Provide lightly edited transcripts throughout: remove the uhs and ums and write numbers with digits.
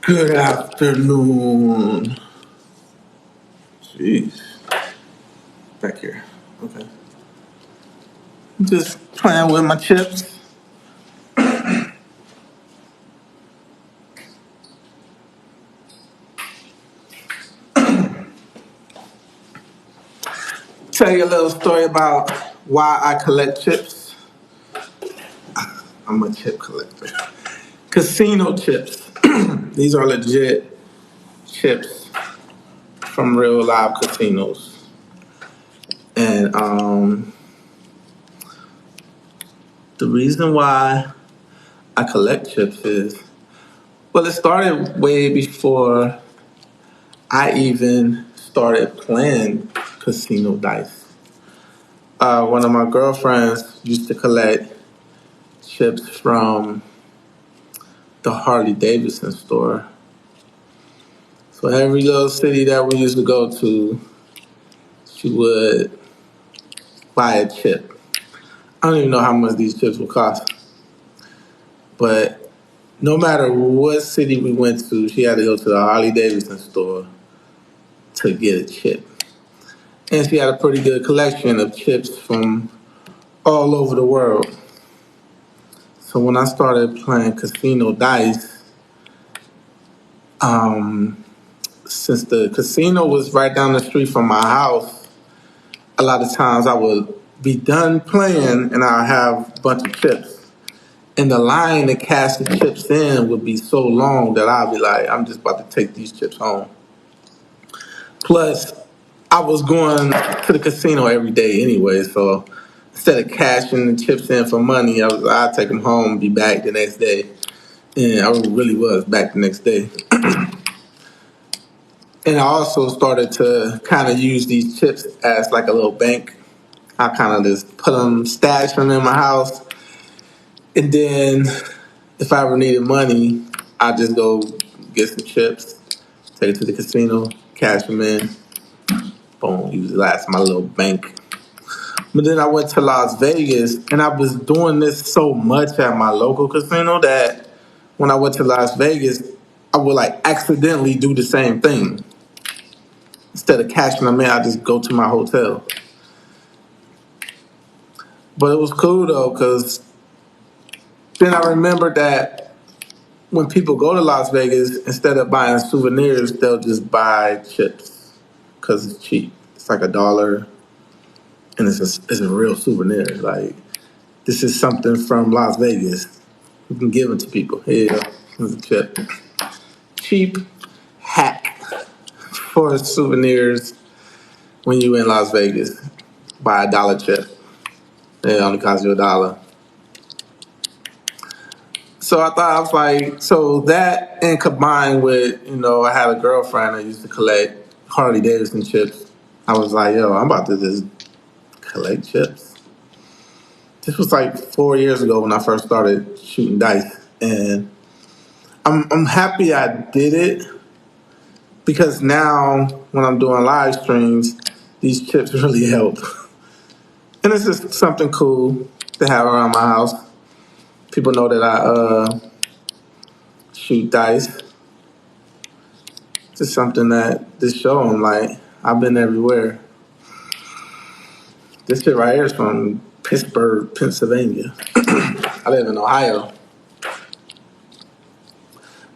Good afternoon. Jeez. Back here. Okay. Just playing with my chips. Tell you a little story about why I collect chips. I'm a chip collector. Casino chips. These are legit chips from real live casinos. And the reason why I collect chips is, well, it started way before I even started playing casino dice. One of my girlfriends used to collect chips from the Harley Davidson store. So every little city that we used to go to, she would buy a chip. I don't even know how much these chips would cost, but no matter what city we went to, she had to go to the Harley Davidson store to get a chip. And she had a pretty good collection of chips from all over the world. So when I started playing casino dice, since the casino was right down the street from my house, a lot of times I would be done playing and I'd have a bunch of chips. And the line to cash the chips in would be so long that I'd be like, I'm just about to take these chips home. Plus, I was going to the casino every day anyway, so instead of cashing the chips in for money, I'd take them home and be back the next day. And I really was back the next day. And I also started to kind of use these chips as like a little bank. I kind of just put them, stash them in my house. And then if I ever needed money, I just go get some chips, take it to the casino, cash them in, boom, use it as my little bank. But then I went to Las Vegas, and I was doing this so much at my local casino that when I went to Las Vegas, I would like accidentally do the same thing. Instead of cashing them in, I just go to my hotel. But it was cool though, because then I remembered that when people go to Las Vegas, instead of buying souvenirs, they'll just buy chips because it's cheap. It's like $1, and it's a real souvenir. Like, this is something from Las Vegas. You can give it to people. Here you go. Here's a chip. Cheap hack for souvenirs when you in Las Vegas. Buy $1 chip. It only costs you $1. So I thought, I was like, so that and combined with, I had a girlfriend that used to collect Harley Davidson chips. I was like, yo, I'm about to just collect chips. This was like 4 years ago when I first started shooting dice. And I'm happy I did it because now when I'm doing live streams, these chips really help. And it's just something cool to have around my house. People know that I shoot dice. Just something that just show them like I've been everywhere. This shit right here is from Pittsburgh, Pennsylvania. I live in Ohio.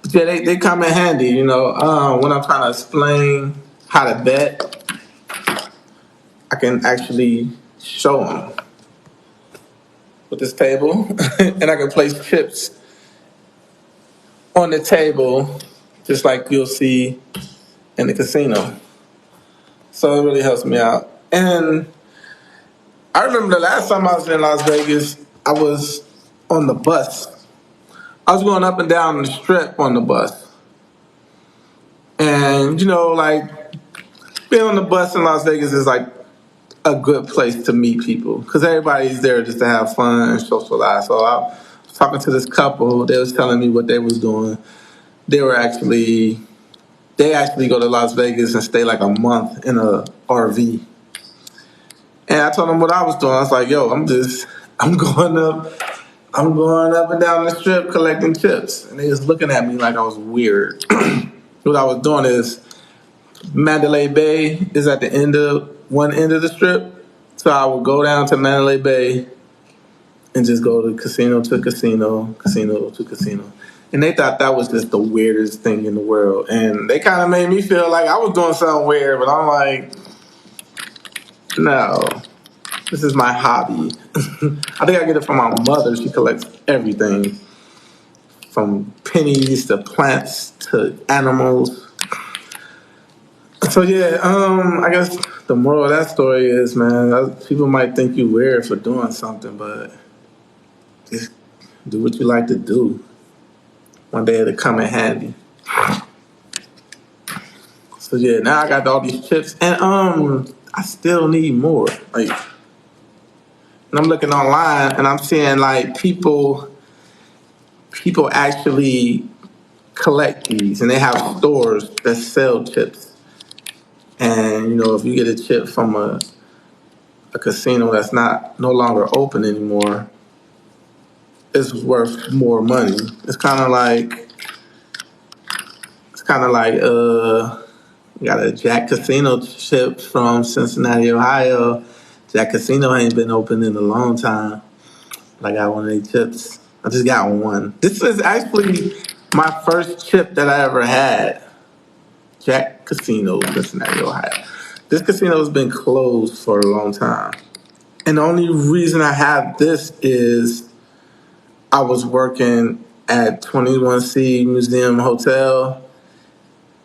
But yeah, they come in handy, when I'm trying to explain how to bet, I can actually show them with this table, and I can place chips on the table, just like you'll see in the casino. So it really helps me out. And I remember the last time I was in Las Vegas, I was on the bus. I was going up and down the strip on the bus. And, like, being on the bus in Las Vegas is like a good place to meet people because everybody's there just to have fun and socialize. So I was talking to this couple. They was telling me what they was doing. They actually go to Las Vegas and stay like a month in a RV. And I told them what I was doing. I was like, yo, I'm going up I'm going up and down the strip collecting chips, and they was looking at me like I was weird. What I was doing is Mandalay Bay is at the end of one end of the strip, so I would go down to Mandalay Bay and just go to casino to casino, casino to casino. And they thought that was just the weirdest thing in the world. And they kind of made me feel like I was doing something weird, but I'm like, no, this is my hobby. I think I get it from my mother. She collects everything from pennies to plants to animals. So yeah, I guess the moral of that story is, man, people might think you weird for doing something, but just do what you like to do. One day it'll come in handy. So yeah, now I got all these chips, and I still need more. Like, and I'm looking online, and I'm seeing like people actually collect these, and they have stores that sell chips. And if you get a chip from a casino that's no longer open anymore, it's worth more money. It's kind of like got a Jack Casino chip from Cincinnati, Ohio. Jack Casino ain't been open in a long time. But I got one of these chips. I just got one. This is actually my first chip that I ever had. Jack Casino, Cincinnati, Ohio. This casino has been closed for a long time. And the only reason I have this is I was working at 21C Museum Hotel,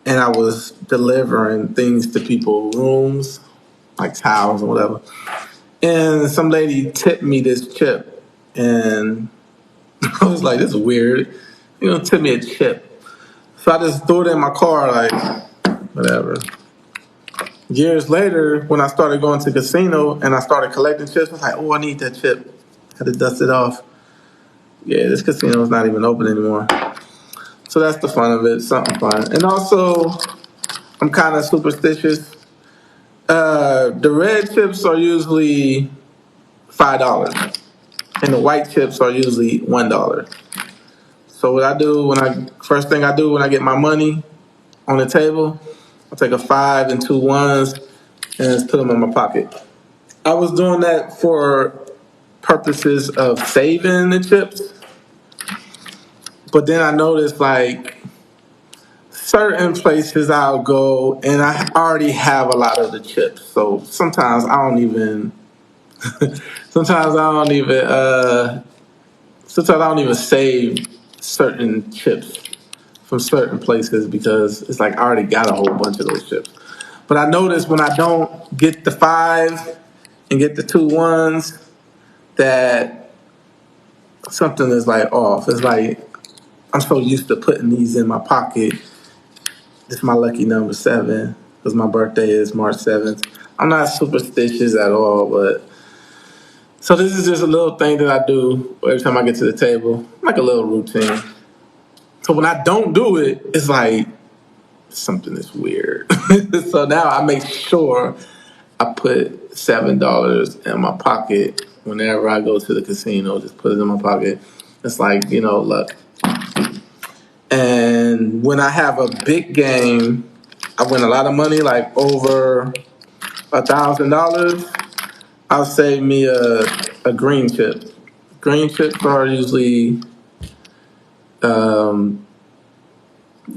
and I was delivering things to people's rooms, like towels or whatever. And some lady tipped me this chip, and I was like, this is weird. Tip me a chip. So I just threw it in my car, like, whatever. Years later, when I started going to casino and I started collecting chips, I was like, oh, I need that chip. Had to dust it off. Yeah, this casino is not even open anymore. So that's the fun of it, something fun. And also, I'm kind of superstitious. The red chips are usually $5, and the white chips are usually $1. So what I do first thing I do when I get my money on the table, I take a 5 and 2 ones and just put them in my pocket. I was doing that for purposes of saving the chips, but then I noticed like certain places I'll go and I already have a lot of the chips. So sometimes I don't even save certain chips from certain places because it's like I already got a whole bunch of those chips. But I notice when I don't get the 5 and get the 2 ones that something is like off. It's like I'm so used to putting these in my pocket. This is my lucky number 7 because my birthday is March 7th. I'm not superstitious at all, but so this is just a little thing that I do every time I get to the table, like a little routine. So when I don't do it, it's like something is weird. So now I make sure I put $7 in my pocket whenever I go to the casino. Just put it in my pocket. It's like, luck. And when I have a big game, I win a lot of money, like over $1,000. I'll save me a green chip. Green chips are usually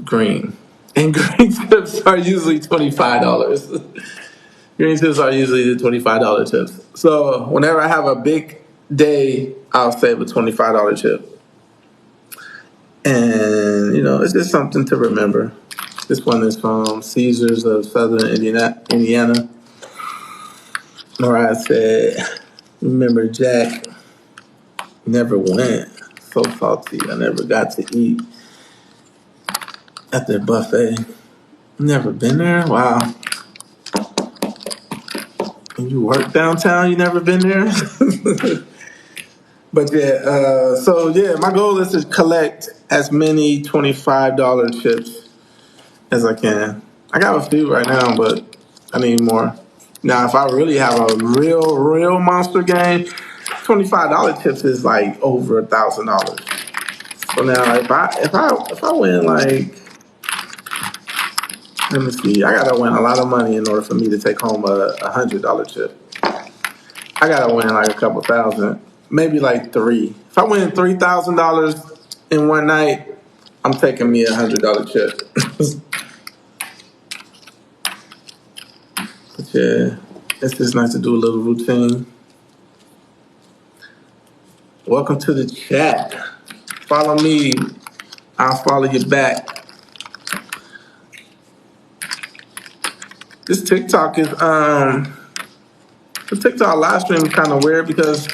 green. And green chips are usually $25. Green chips are usually the $25 chips. So whenever I have a big day, I'll save a $25 chip. And, it's just something to remember. This one is from Caesars of Southern Indiana. Mariah said, remember Jack never went. So salty. I never got to eat at their buffet. Never been there? Wow. And you work downtown? You never been there? But yeah, my goal is to collect as many $25 chips as I can. I got a few right now, but I need more. Now, if I really have a real monster game, $25 chips is like over $1,000. So now if I win like, let me see, I gotta win a lot of money in order for me to take home a $100 chip. I gotta win like a couple thousand, maybe like three. If I win $3,000 in one night, I'm taking me $100 chip. But yeah, it's just nice to do a little routine. Welcome to the chat. Follow me, I'll follow you back. This TikTok is the TikTok live stream is kind of weird because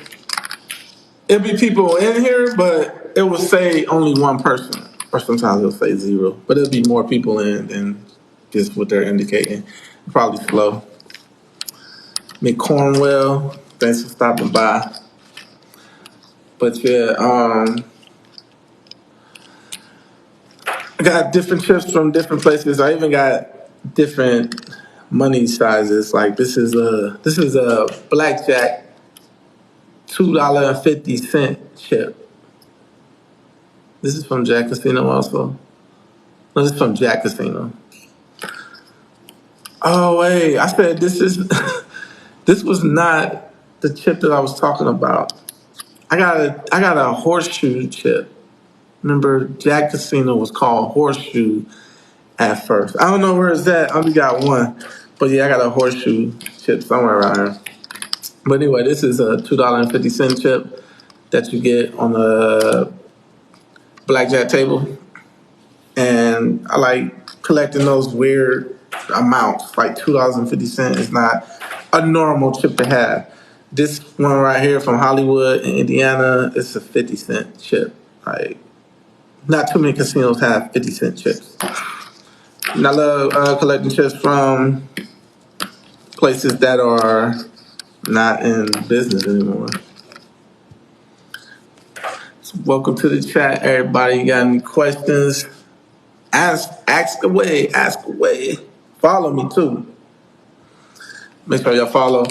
it'll be people in here, but it will say only one person, or sometimes it'll say zero. But it'll be more people in than just what they're indicating. Probably slow. Mick Cornwell, thanks for stopping by. But yeah, I got different chips from different places. I even got different money sizes. Like this is a blackjack $2.50 chip. This is from Jack Casino also. No, this is from Jack Casino. Oh wait, I said this is this was not the chip that I was talking about. I got a horseshoe chip. Remember, Jack Casino was called Horseshoe at first. I don't know where it's at. I only got one, but yeah, I got a horseshoe chip somewhere around here. But anyway, this is a $2.50 chip that you get on the blackjack table, and I like collecting those weird amounts. Like $2.50 is not a normal chip to have. This one right here from Hollywood in Indiana, it's a 50-cent chip. Like, not too many casinos have 50-cent chips. And I love collecting chips from places that are not in business anymore. So welcome to the chat, everybody. You got any questions? Ask away. Ask away. Follow me too. Make sure y'all follow.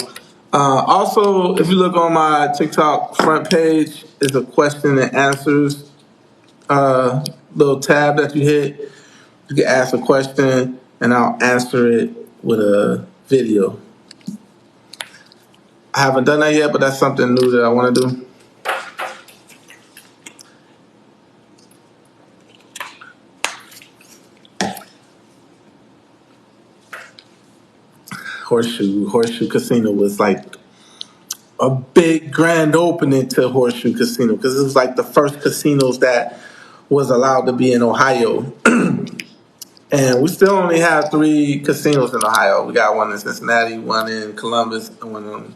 Also, if you look on my TikTok front page, is a question and answers little tab that you hit. You can ask a question, and I'll answer it with a video. I haven't done that yet, but that's something new that I want to do. Horseshoe Casino was like a big grand opening to Horseshoe Casino because it was like the first casinos that was allowed to be in Ohio. And we still only have 3 casinos in Ohio. We got one in Cincinnati, one in Columbus, and one in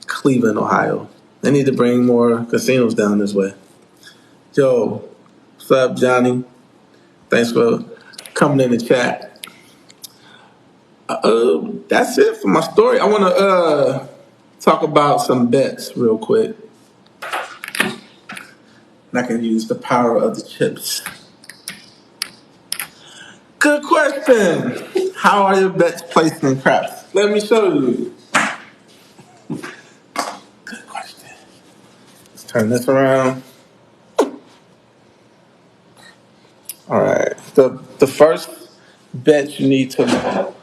Cleveland, Ohio. They need to bring more casinos down this way. Yo, what's up, Johnny? Thanks for coming in the chat. That's it for my story. I want to talk about some bets real quick. And I can use the power of the chips. Good question. How are your bets placed in craps? Let me show you. Good question. Let's turn this around. All right. The first bet you need to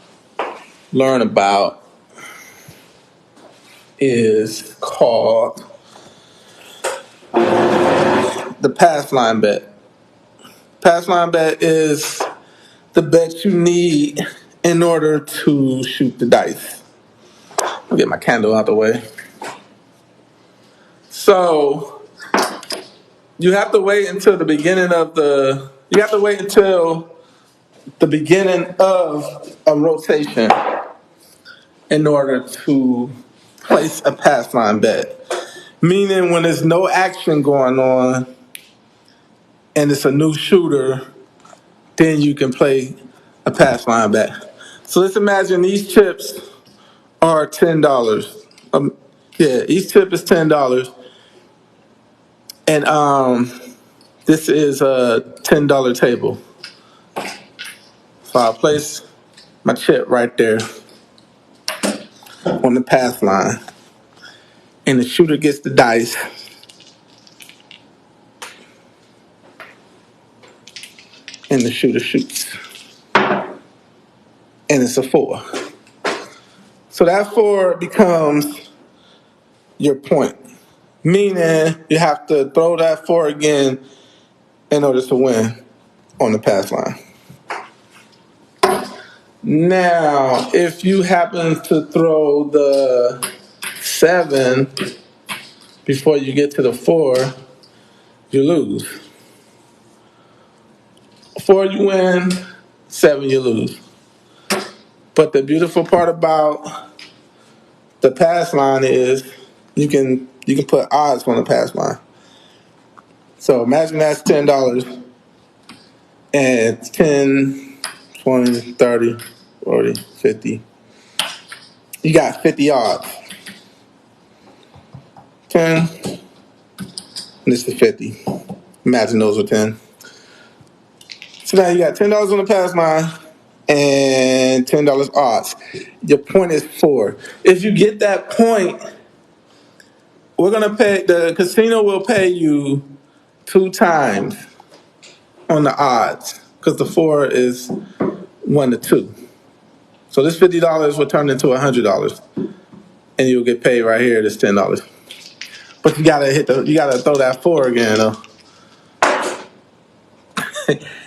learn about is called the pass line bet. Pass line bet is the bet you need in order to shoot the dice. I'll get my candle out the way. So you have to wait until the beginning of the a rotation in order to place a pass line bet. Meaning when there's no action going on and it's a new shooter, then you can play a pass line bet. So let's imagine these chips are $10. Each chip is $10, and this is a $10 table. So I'll place my chip right there on the pass line, and the shooter gets the dice, and the shooter shoots, and it's a 4. So that 4 becomes your point, meaning you have to throw that 4 again in order to win on the pass line. Now, if you happen to throw the 7 before you get to the 4, you lose. 4 you win, 7 you lose. But the beautiful part about the pass line is you can put odds on the pass line. So imagine that's $10 and it's 10, 20, 30, 40, 50. You got 50 odds. 10, and this is 50. Imagine those are 10. So now you got $10 on the pass line and $10 odds. Your point is 4. If you get that point, the casino will pay you 2 times on the odds because the 4 is 1 to 2. So this $50 will turn into $100, and you'll get paid right here. This $10, but you gotta throw that 4 again though,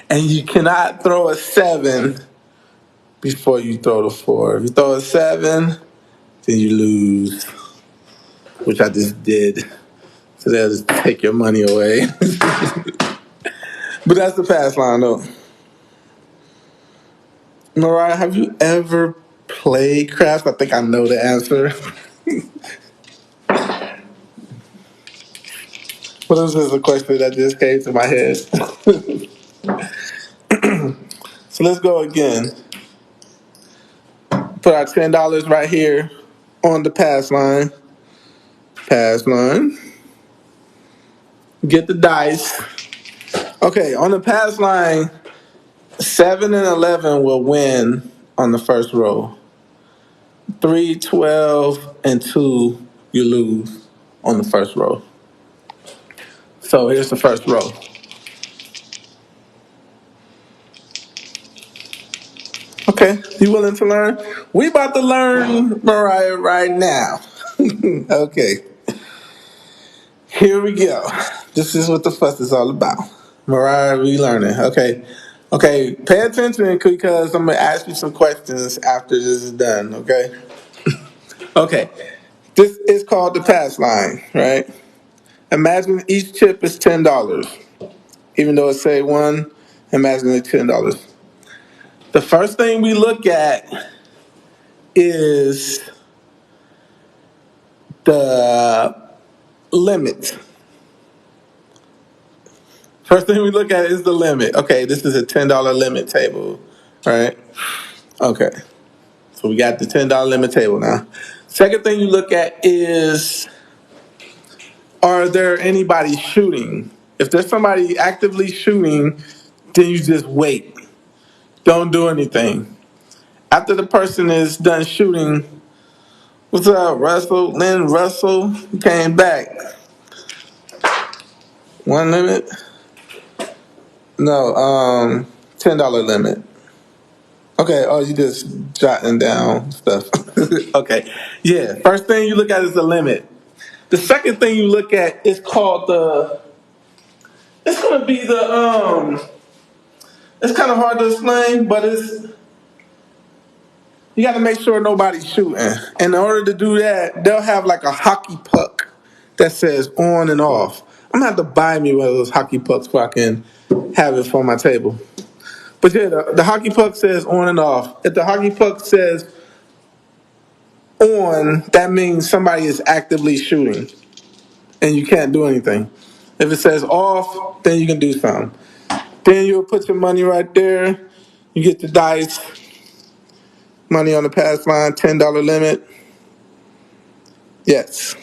and you cannot throw a 7 before you throw the 4. If you throw a 7, then you lose, which I just did. So they'll just take your money away. But that's the pass line though. Mariah, have you ever played craps? I think I know the answer. But this is a question that just came to my head. So let's go again. Put our $10 right here on the pass line. Pass line. Get the dice. Okay, on the pass line, 7 and 11 will win on the first row. 3, 12, and 2, you lose on the first row. So here's the first row. Okay, you willing to learn? We about to learn, Mariah, right now. Okay, here we go. This is what the fuss is all about. Mariah, we learning. Okay, pay attention because I'm gonna ask you some questions after this is done. Okay. This is called the pass line, right? Imagine each chip is $10. Even though it say 1, imagine it's $10. The first thing we look at is the limit. First thing we look at is the limit. Okay, this is a $10 limit table, right? Okay, so we got the $10 limit table now. Second thing you look at is, are there anybody shooting? If there's somebody actively shooting, then you just wait. Don't do anything. After the person is done shooting, what's up, Russell? Lynn Russell came back. 1 limit? No, $10 limit. Okay, oh, you just jotting down stuff. Okay, yeah. First thing you look at is the limit. The second thing you look at is called it's gonna be it's kind of hard to explain, but you gotta make sure nobody's shooting. And in order to do that, they'll have like a hockey puck that says on and off. I'm gonna have to buy me one of those hockey pucks so I can have it for my table. But yeah, the hockey puck says on and off. If the hockey puck says on, that means somebody is actively shooting and you can't do anything. If it says off, then you can do something. Then you'll put your money right there. You get the dice, money on the pass line, $10 limit. Yes.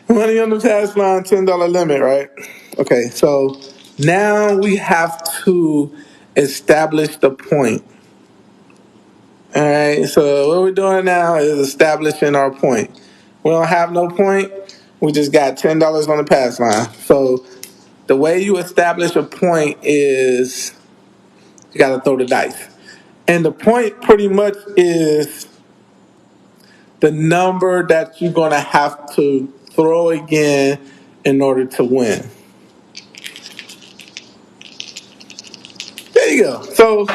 Money on the pass line, $10 limit, right? Okay, so now we have to establish the point. All right, so what we're doing now is establishing our point. We don't have no point. We just got $10 on the pass line. So the way you establish a point is you got to throw the dice. And the point pretty much is the number that you're going to have to throw again in order to win. There you go. So,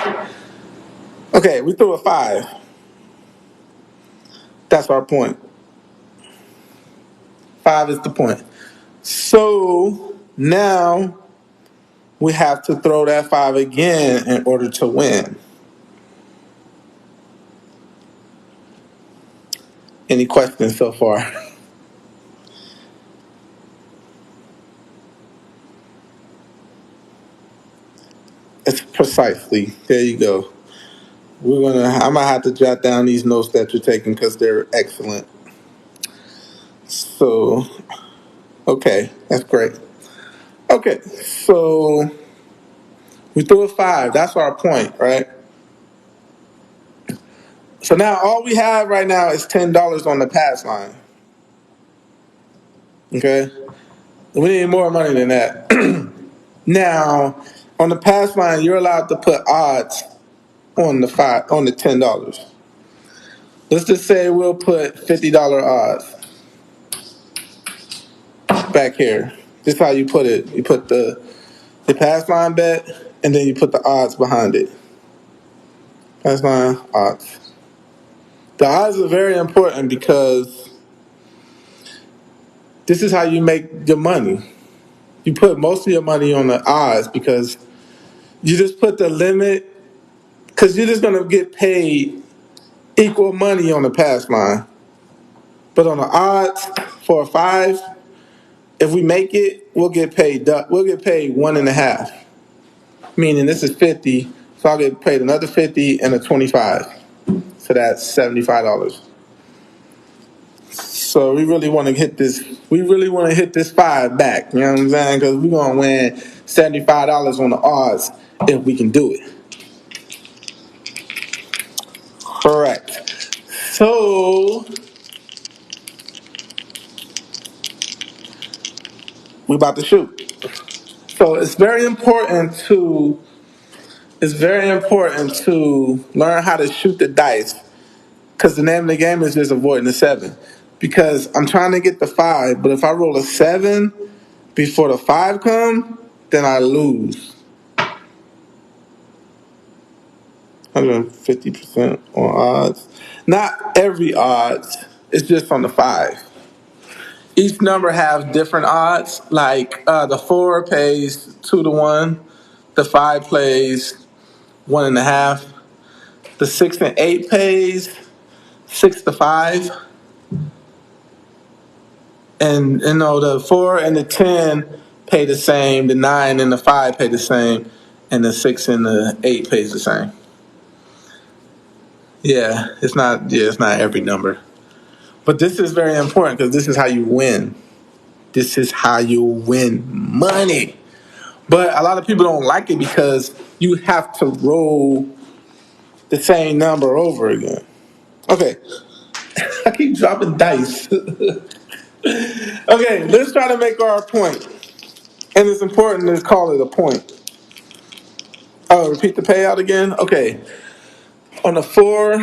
okay, we threw a 5. That's our point. 5 is the point. So now we have to throw that 5 again in order to win. Any questions so far? It's precisely. There you go. I'm gonna have to jot down these notes that you're taking because they're excellent. So, okay, that's great. Okay, so we threw a 5. That's our point, right? So now all we have right now is $10 on the pass line. Okay, we need more money than that. Now, on the pass line, you're allowed to put odds on the $10. Let's just say we'll put $50 odds back here. This is how you put it. You put the pass line bet, and then you put the odds behind it. Pass line odds. The odds are very important because this is how you make your money. You put most of your money on the odds because you just put the limit because you're just gonna get paid equal money on the pass line. But on the odds for a 5, if we make it, we'll get paid. We'll get paid 1.5. Meaning this is 50, so I'll get paid another 50 and a 25. So that's $75. So we really want to hit this. We really want to hit this 5 back. You know what I'm saying? Because we're gonna win $75 on the odds if we can do it. Correct. So we about to shoot. So it's very important to learn how to shoot the dice because the name of the game is just avoiding the 7. Because I'm trying to get the 5, but if I roll a 7 before the 5 come, then I lose. 150% on odds. Not every odds. It's just on the 5. Each number has different odds. Like the 4 pays 2-1. The 5 plays 1.5. The 6 and 8 pays 6-5. And the 4 and the 10 pay the same. The 9 and the 5 pay the same, and the 6 and the 8 pays the same. Yeah, it's not. Yeah, it's not every number, but this is very important because this is how you win. This is how you win money. But a lot of people don't like it because you have to roll the same number over again. Okay, I keep dropping dice. Okay, let's try to make our point. And it's important to call it a point. Oh, repeat the payout again? Okay. On the 4,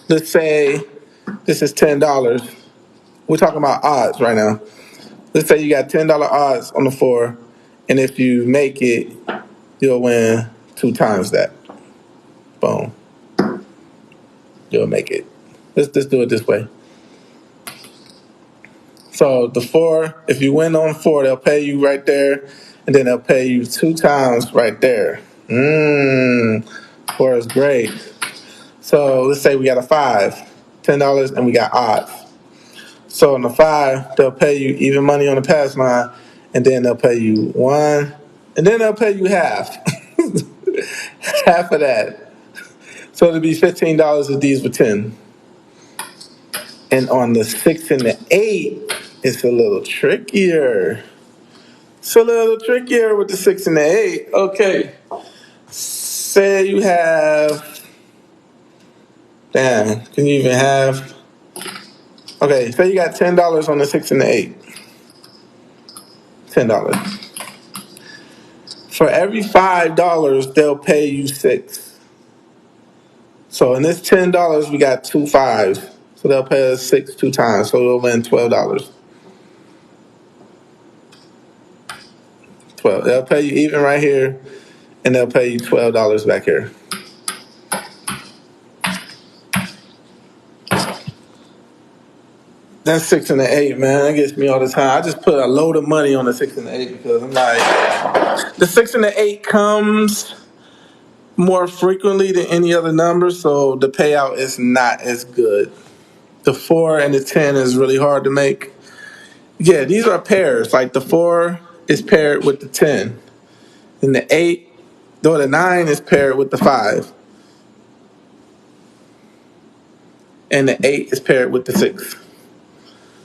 let's say this is $10. We're talking about odds right now. Let's say you got $10 odds on the 4, and if you make it, you'll win 2 times that. Boom. You'll make it. Let's do it this way. So the 4, if you win on 4, they'll pay you right there, and then they'll pay you 2 times right there. 4 is great. So let's say we got a 5, $10, and we got odds. So on the 5, they'll pay you even money on the pass line, and then they'll pay you 1, and then they'll pay you half. Half of that. So it'll be $15 if these were 10. And on the 6 and the 8, it's a little trickier. It's a little trickier with the 6 and the 8. Okay. Say you have, damn, can you even have Okay, say you got $10 on the 6 and the 8. $10. For every $5, they'll pay you 6. So in this $10, we got two fives. So they'll pay us 6 two times. So we'll win $12. 12. They'll pay you even right here, and they'll pay you $12 back here. That 6 and the 8, man, that gets me all the time. I just put a load of money on the 6 and the 8 because I'm like, the 6 and the 8 comes more frequently than any other number, so the payout is not as good. The 4 and the 10 is really hard to make. Yeah, these are pairs. Like the 4 is paired with the 10, and the 8, though the 9 is paired with the 5, and the 8 is paired with the 6.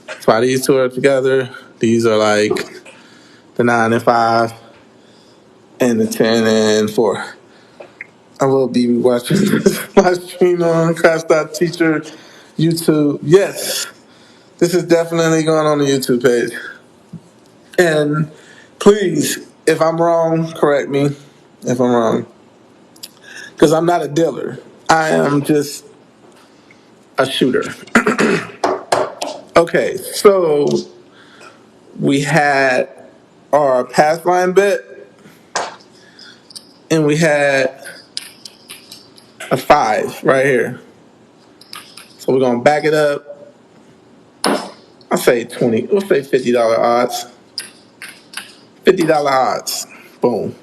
That's why these two are together. These are like the 9 and 5, and the 10 and 4. I will be watching my stream on craps.teacher YouTube. Yes, this is definitely going on the YouTube page. And please, if I'm wrong, correct me if I'm wrong. Because I'm not a dealer. I am just a shooter. Okay, so we had our pass line bet, and we had a 5 right here. So we're gonna back it up. I'll say 20. We'll say $50 odds. $50 odds. Boom.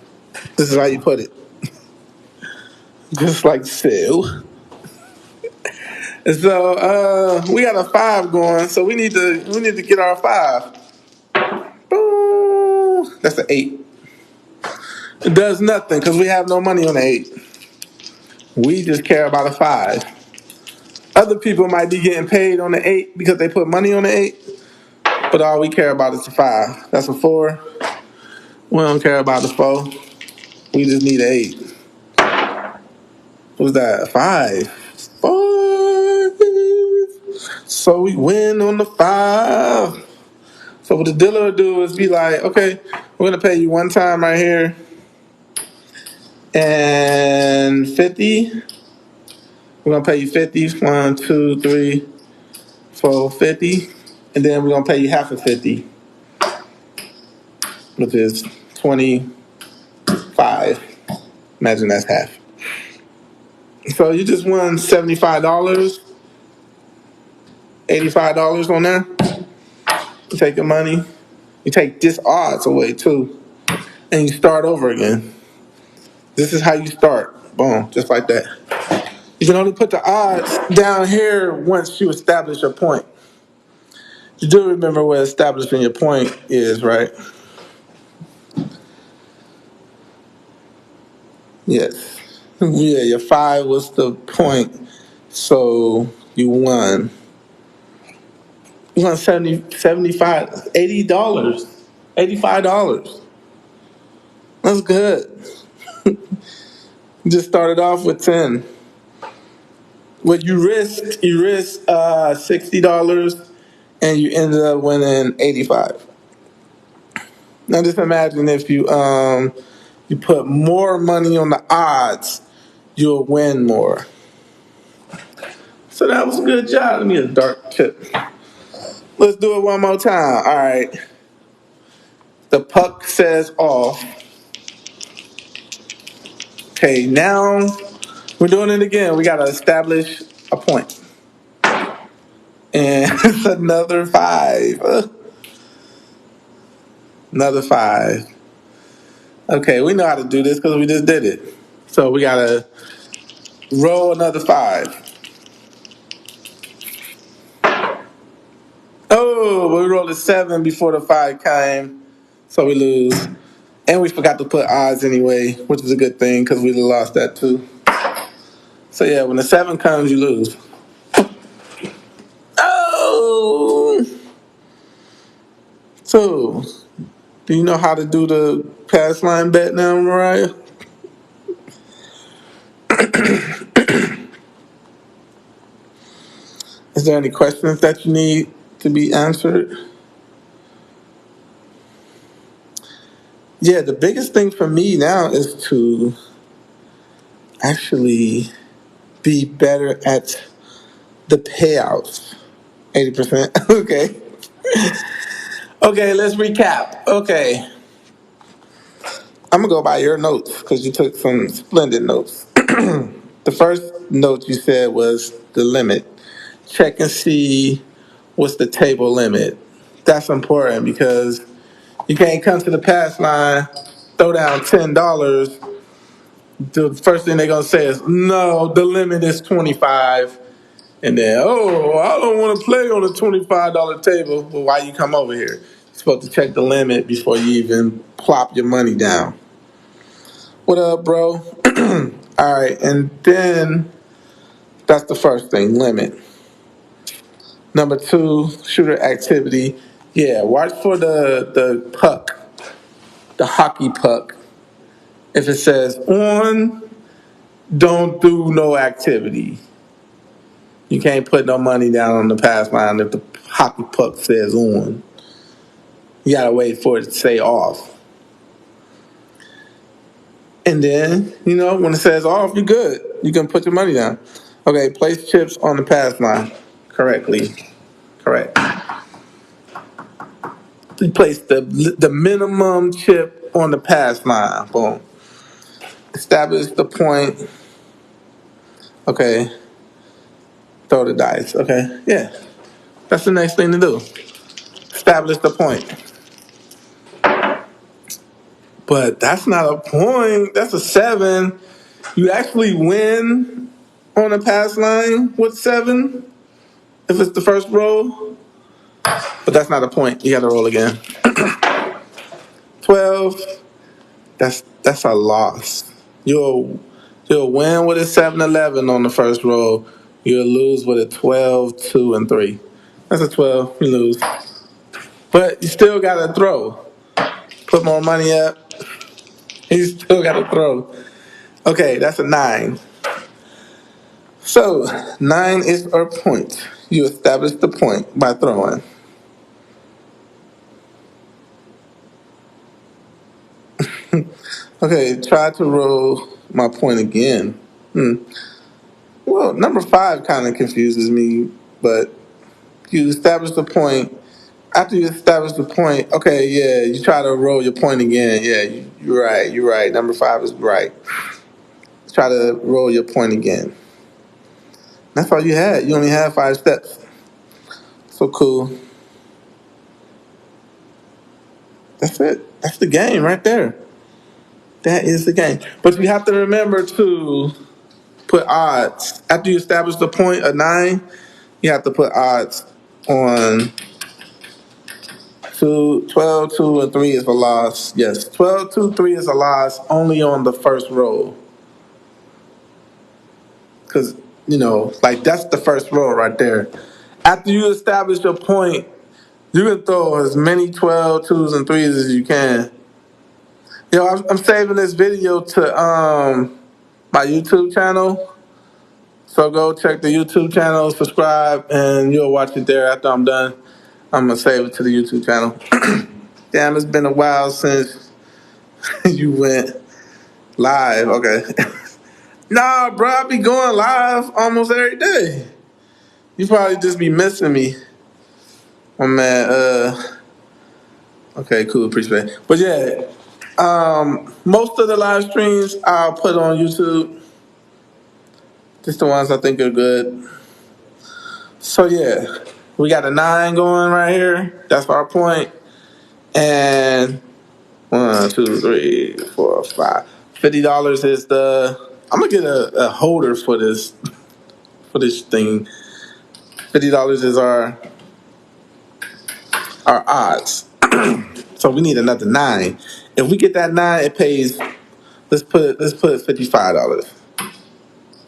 This is how you put it. Just like so. And so we got a 5 going, so we need to get our 5. Boom. That's an 8. It does nothing because we have no money on the 8. We just care about a 5. Other people might be getting paid on the 8 because they put money on the 8, but all we care about is the 5. That's a 4. We don't care about the 4. We just need an 8. What's that? A 5. 5. So we win on the 5. So what the dealer will do is be like, okay, we're gonna pay you one time right here and 50. We're gonna pay you 50. 1, 2, 3, 4, 50. And then we're gonna pay you half of 50, which is 25. Imagine that's half. So you just won $75, $85 on there. You take the money. You take this odds away too, and you start over again. This is how you start. Boom, just like that. You can only put the odds down here once you establish a point. You do remember what establishing your point is, right? Yes. Yeah, your 5 was the point, so you won. You won 70, 75, $80, $85. That's good. You just started off with 10. What you risked $60, and you ended up winning 85. Now just imagine if you put more money on the odds, you'll win more. So that was a good job. Let me get a dark tip. Let's do it one more time. All right. The puck says off. Okay, now we're doing it again. We got to establish a point. And it's another 5. Another 5. Okay, we know how to do this because we just did it. So we got to roll another 5. Oh, but we rolled a 7 before the 5 came. So we lose. And we forgot to put odds anyway, which is a good thing because we'd have lost that too. So yeah, when the 7 comes, you lose. Oh! So, do you know how to do the pass line bet now, Mariah? It's there any questions that you need to be answered? Yeah, the biggest thing for me now is to actually be better at the payouts. 80%. Okay. Okay, let's recap. Okay. I'm going to go by your notes because you took some splendid notes. The first note you said was the limit. Check and see what's the table limit. That's important because you can't come to the pass line, throw down $10. The first thing they're gonna say is, "No, the limit is 25." And then, "Oh, I don't want to play on a $25 table." Well, why you come over here? You're supposed to check the limit before you even plop your money down. What up, bro? All right, and then that's the first thing, limit. Number two, shooter activity. Yeah, watch for the puck, the hockey puck. If it says on, don't do no activity. You can't put no money down on the pass line if the hockey puck says on. You gotta wait for it to say off. And then, when it says off, you're good. You can put your money down. Okay, place chips on the pass line correctly. Correct. You place the minimum chip on the pass line. Boom. Establish the point. Okay. Throw the dice. Okay. Yeah. That's the next thing to do. Establish the point. But that's not a point. That's a 7. You actually win on a pass line with 7 if it's the first roll. But that's not a point. You got to roll again. 12. That's a loss. You'll win with a 7-11 on the first roll. You'll lose with a 12, 2, and 3. That's a 12. You lose. But you still got to throw. Put more money up. You still got to throw. Okay, that's a 9. So, 9 is our point. You establish the point by throwing. Okay, try to roll my point again. Well, number 5 kind of confuses me, but you establish the point. After you establish the point, okay, yeah, you try to roll your point again. Yeah, you're right. You're right. Number 5 is right. Try to roll your point again. That's all you had. You only had 5 steps. So cool. That's it. That's the game right there. That is the game. But you have to remember to put odds. After you establish the point of 9, you have to put odds on 12, 2, and 3 is a loss. Yes, 12, 2, 3 is a loss only on the first roll. Because, like that's the first roll right there. After you establish your point, you can throw as many 12, 2s, and 3s as you can. I'm saving this video to my YouTube channel. So go check the YouTube channel, subscribe, and you'll watch it there after I'm done. I'm going to save it to the YouTube channel. Damn, it's been a while since you went live. Okay. Nah, bro, I be going live almost every day. You probably just be missing me. Oh, man. Okay, cool. Appreciate it. But yeah, most of the live streams I'll put on YouTube. Just the ones I think are good. So yeah, we got a 9 going right here. That's our point. And 1, 2, 3, 4, 5. $50 is the. I'm gonna get a holder for this thing. $50 is our odds. So we need another 9. If we get that 9, it pays. Let's put $55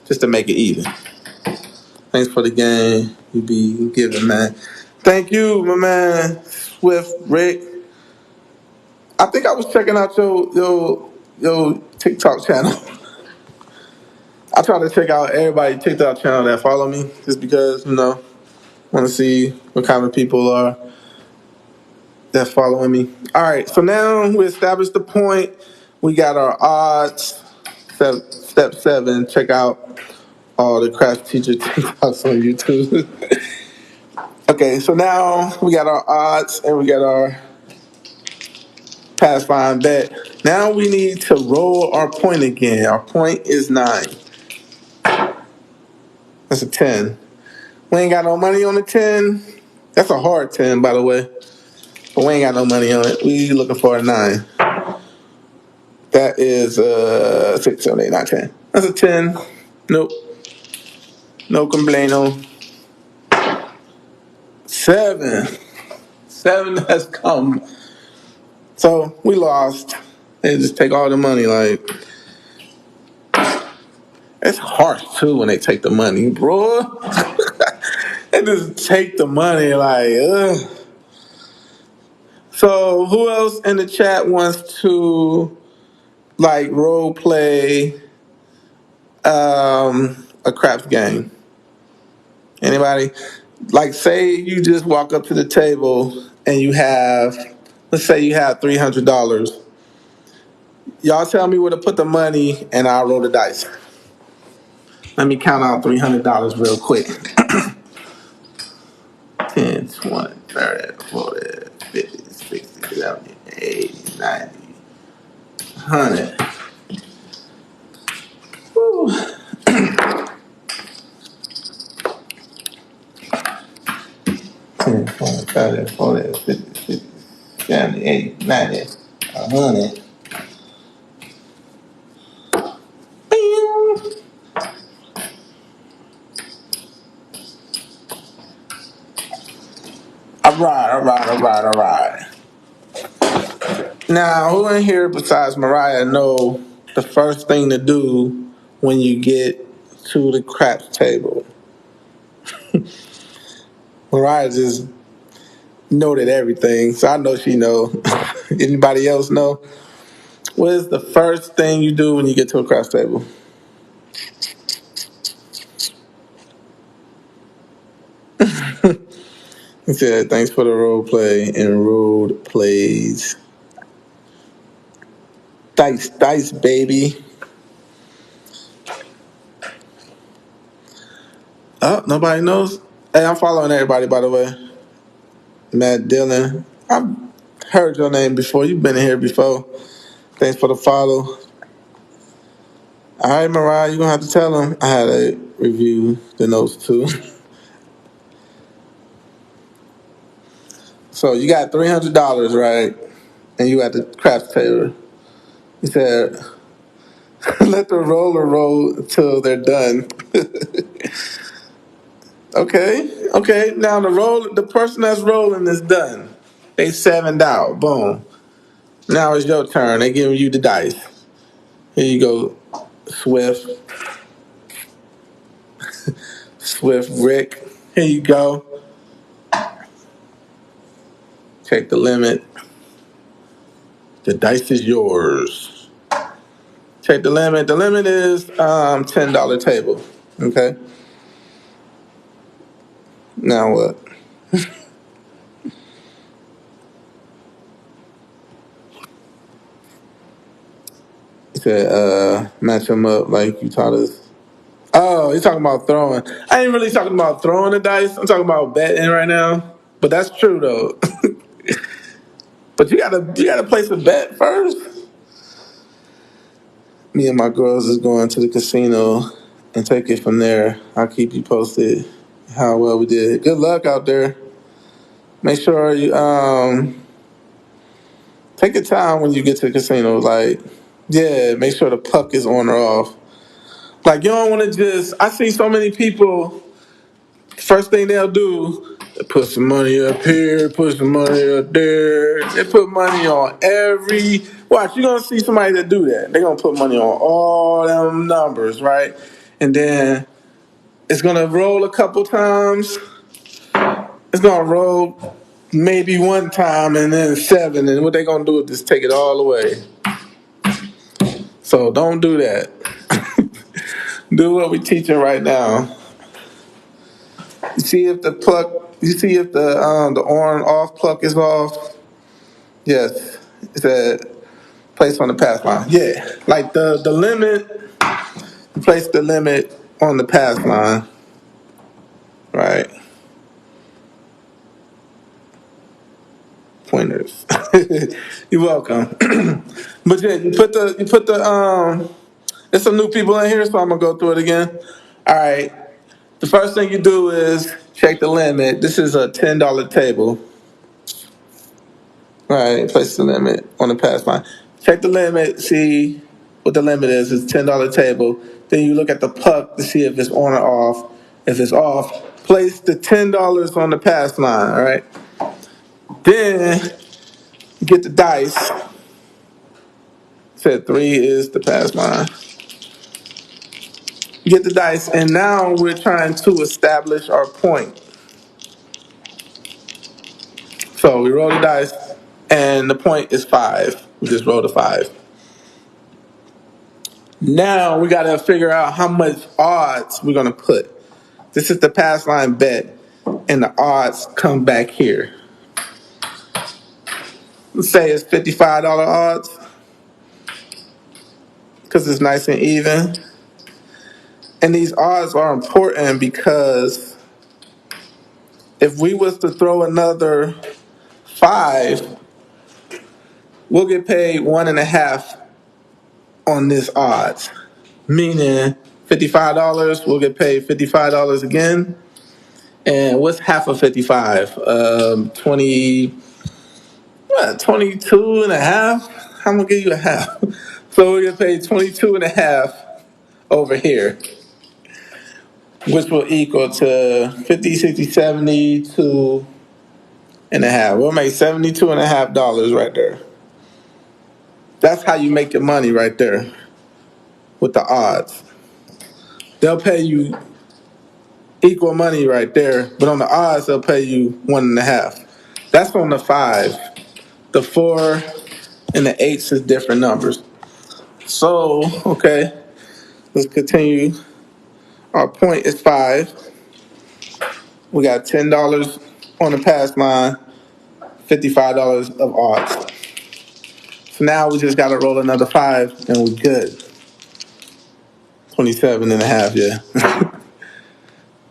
just to make it even. Thanks for the game. You be giving, man. Thank you, my man. Swift Rick. I think I was checking out your TikTok channel. I try to check out everybody's TikTok channel that follow me, just because. Want to see what kind of people are that's following me. All right, so now we established the point. We got our odds. Step 7, check out all the craps teacher TikToks on YouTube. Okay, so now we got our odds and we got our pass line bet. Now we need to roll our point again. Our point is 9. That's a 10. We ain't got no money on the 10. That's a hard 10, by the way. But we ain't got no money on it. We looking for a 9. That is 6, 7, 8, 9, 10. That's a 10. Nope. No compleno. 7. 7 has come. So we lost. They just take all the money. Like, it's harsh too when they take the money, bro. They just take the money. Like, ugh. So who else in the chat wants to like role play a craps game? Anybody? Like, say you just walk up to the table and you have, let's say you have $300. Y'all tell me where to put the money and I'll roll the dice. Let me count out $300 real quick. 10, 20, 30, 40, 50, 60, 70, 80, 90, 100. Woo. 10, 20, 30, 40, 50, 60, 70, 80, 90, 100. Bing. All right. Now, who in here besides Mariah know the first thing to do when you get to the craps table? Mariah just noted everything, so I know she know. Anybody else know? What is the first thing you do when you get to a craps table? He said, thanks for the role play and road plays. Dice, baby. Oh, nobody knows? Hey, I'm following everybody, by the way. Matt Dillon. I've heard your name before. You've been in here before. Thanks for the follow. All right, Mariah, you're going to have to tell them I had to review the notes too. So you got $300, right? And you at the craps table. He said, let the roller roll until they're done. Okay. Now the person that's rolling is done. They 7'd out. Boom. Now it's your turn. They giving you the dice. Here you go, Swift Rick. Here you go. Check the limit. The dice is yours. Check the limit. The limit is $10 table. Okay. Now what? He said, match them up like you taught us. Oh, he's talking about throwing. I ain't really talking about throwing the dice. I'm talking about betting right now. But that's true though. But you gotta place a bet first. Me and my girls is going to the casino and take it from there. I'll keep you posted how well we did. Good luck out there. Make sure you take your time when you get to the casino. Like, yeah, make sure the puck is on or off. Like, you don't want to just. I see so many people. First thing they'll do, they put some money up here, put some money up there. They put money on every. Watch, you're gonna see somebody that do that. They're gonna put money on all them numbers, right? And then it's gonna roll a couple times. It's gonna roll maybe one time and then 7. And what they're gonna do is just take it all away. So don't do that. Do what we're teaching right now. You see if the pluck. You see if the on off pluck is off. Yes, it said place on the pass line. Yeah, like the limit. You place the limit on the pass line, right? Pointers. You're welcome. But yeah, you put the. There's some new people in here, so I'm gonna go through it again. All right. The first thing you do is check the limit. This is a $10 table. All right, place the limit on the pass line. Check the limit, see what the limit is. It's a $10 table. Then you look at the puck to see if it's on or off. If it's off, place the $10 on the pass line. All right. Then you get the dice. Said 3 is the pass line. You get the dice, and now we're trying to establish our point. So we roll the dice, and the point is 5. We just rolled a 5. Now we got to figure out how much odds we're going to put. This is the pass line bet, and the odds come back here. Let's say it's $55 odds because it's nice and even. And these odds are important because if we was to throw another 5, we'll get paid 1.5 on this odds. Meaning $55, we'll get paid $55 again. And what's half of 55? 22 and a half? I'm gonna give you a half. So we get paid 22 and a half over here, which will equal to 50, 60, 72 and a half. We'll make $72.50 right there. That's how you make your money right there with the odds. They'll pay you equal money right there, but on the odds they'll pay you 1.5. That's on the 5. The 4 and the 8s is different numbers. So, okay, let's continue. Our point is 5. We got $10 on the pass line, $55 of odds. So now we just got to roll another 5 and we're good. 27 and a half, yeah.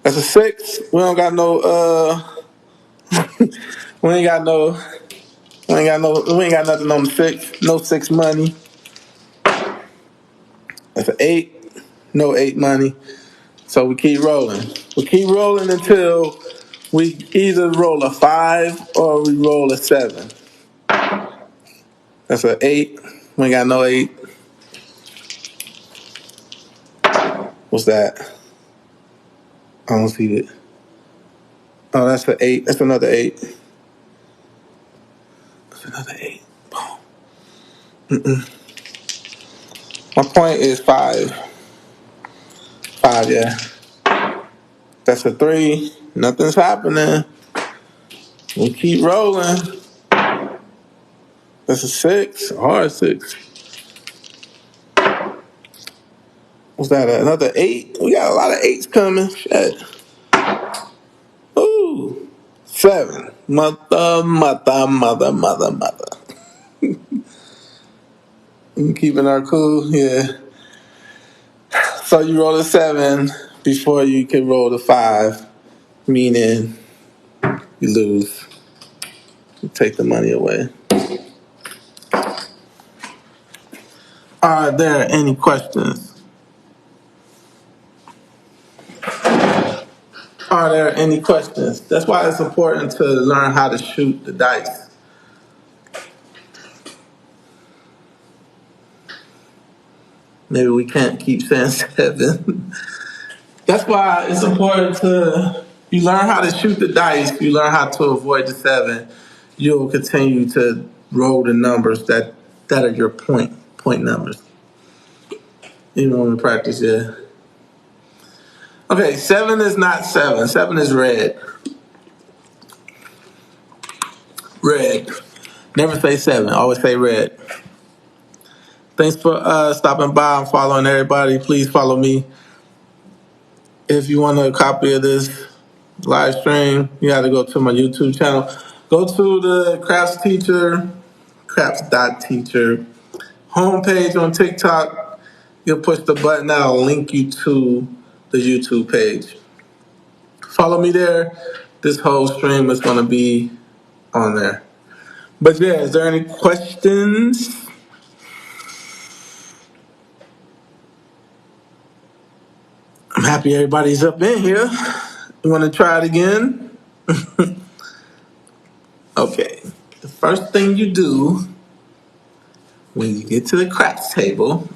That's a 6. We don't got no, we ain't got no, we ain't got nothing on the 6. No 6 money. That's an 8. No 8 money. So we keep rolling. We keep rolling until we either roll a 5 or we roll a 7. That's an 8. We ain't got no 8. What's that? I don't see it. Oh, that's an 8. That's another 8. That's another 8. Boom. My point is 5. 5, yeah. That's a 3. Nothing's happening. We keep rolling. That's a 6. A hard 6. What's that? Another 8? We got a lot of 8s coming. Shit. Ooh. 7. Mother. Keeping our cool, yeah. So you roll a 7 before you can roll the 5, meaning you lose. You take the money away. Are there any questions? Are there any questions? That's why it's important to learn how to shoot the dice. Maybe we can't keep saying 7. That's why it's important to you learn how to shoot the dice. You learn how to avoid the 7. You'll continue to roll the numbers that are your point numbers. Even when we practice, yeah. Okay, 7 is not 7. 7 is red. Red. Never say 7. Always say red. Thanks for stopping by and following everybody. Please follow me. If you want a copy of this, live stream, you got to go to my YouTube channel. Go to the Craps Teacher, craps.teacher homepage on TikTok. You'll push the button that'll link you to the YouTube page. Follow me there. This whole stream is going to be on there. But yeah, is there any questions? I'm happy everybody's up in here. You want to try it again? Okay. The first thing you do when you get to the craps table,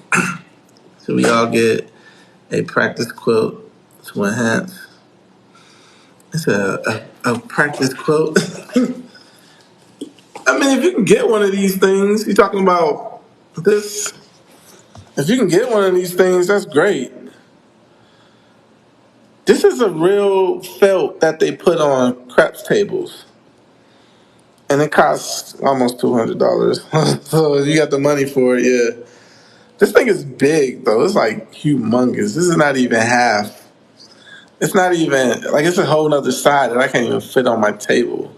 so we all get a practice quilt to enhance. It's a practice quilt. I mean, if you can get one of these things, you're talking about this. If you can get one of these things, that's great. This is a real felt that they put on craps tables. And it costs almost $200. So you got the money for it, yeah. This thing is big, though. It's like humongous. This is not even half. It's not even, like, it's a whole nother side that I can't even fit on my table.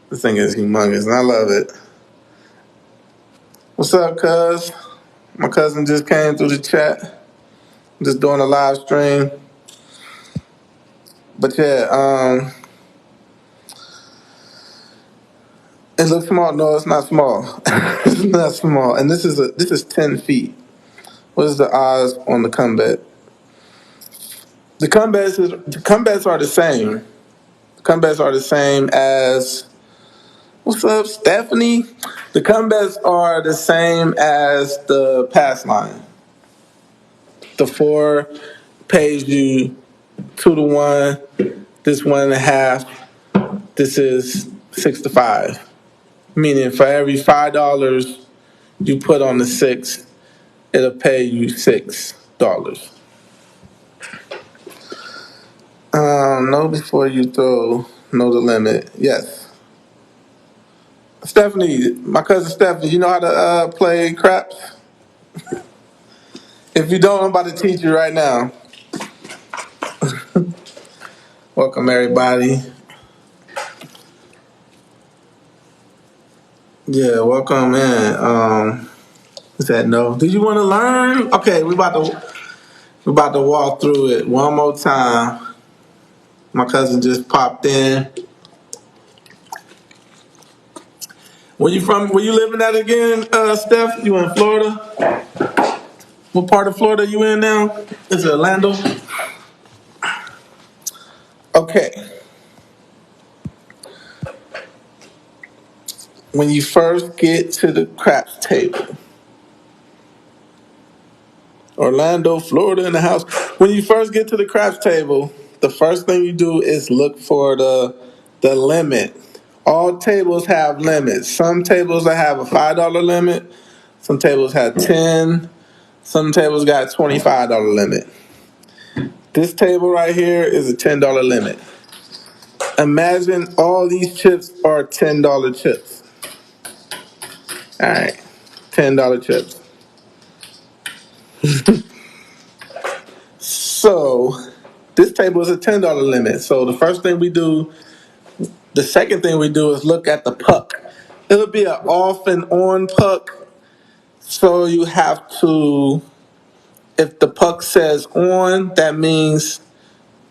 This thing is humongous, and I love it. What's up, cuz? My cousin just came through the chat. I'm just doing a live stream. But yeah, it looks small. No, it's not small. It's not small. And this is 10 feet. What is the odds on the comeback? The comebacks are the same. The comebacks are the same as, what's up, Stephanie? The comebacks are the same as the pass line. The 4 pays you 2-1. This 1.5. This is 6-5. Meaning for every $5 you put on the 6, it'll pay you $6. Know before you throw. Know the limit. Yes. Stephanie, my cousin Stephanie, you know how to play craps? If you don't, I'm about to teach you right now. Welcome, everybody. Yeah, welcome in. Is that no? Did you want to learn? Okay, we're about to walk through it one more time. My cousin just popped in. Where you from? Where you living at again, Steph? You in Florida? What part of Florida you in now? Is it Orlando? Okay. When you first get to the craps table, Orlando, Florida in the house. When you first get to the craps table, the first thing you do is look for the limit. All tables have limits. Some tables that have a $5 limit. Some tables have 10. Some tables got $25 limit. This table right here is a $10 limit. Imagine all these chips are $10 chips. All right, $10 chips. So this table is a $10 limit. So the first thing we do, the second thing we do is look at the puck. It'll be an off and on puck. So you have to, if the puck says on, that means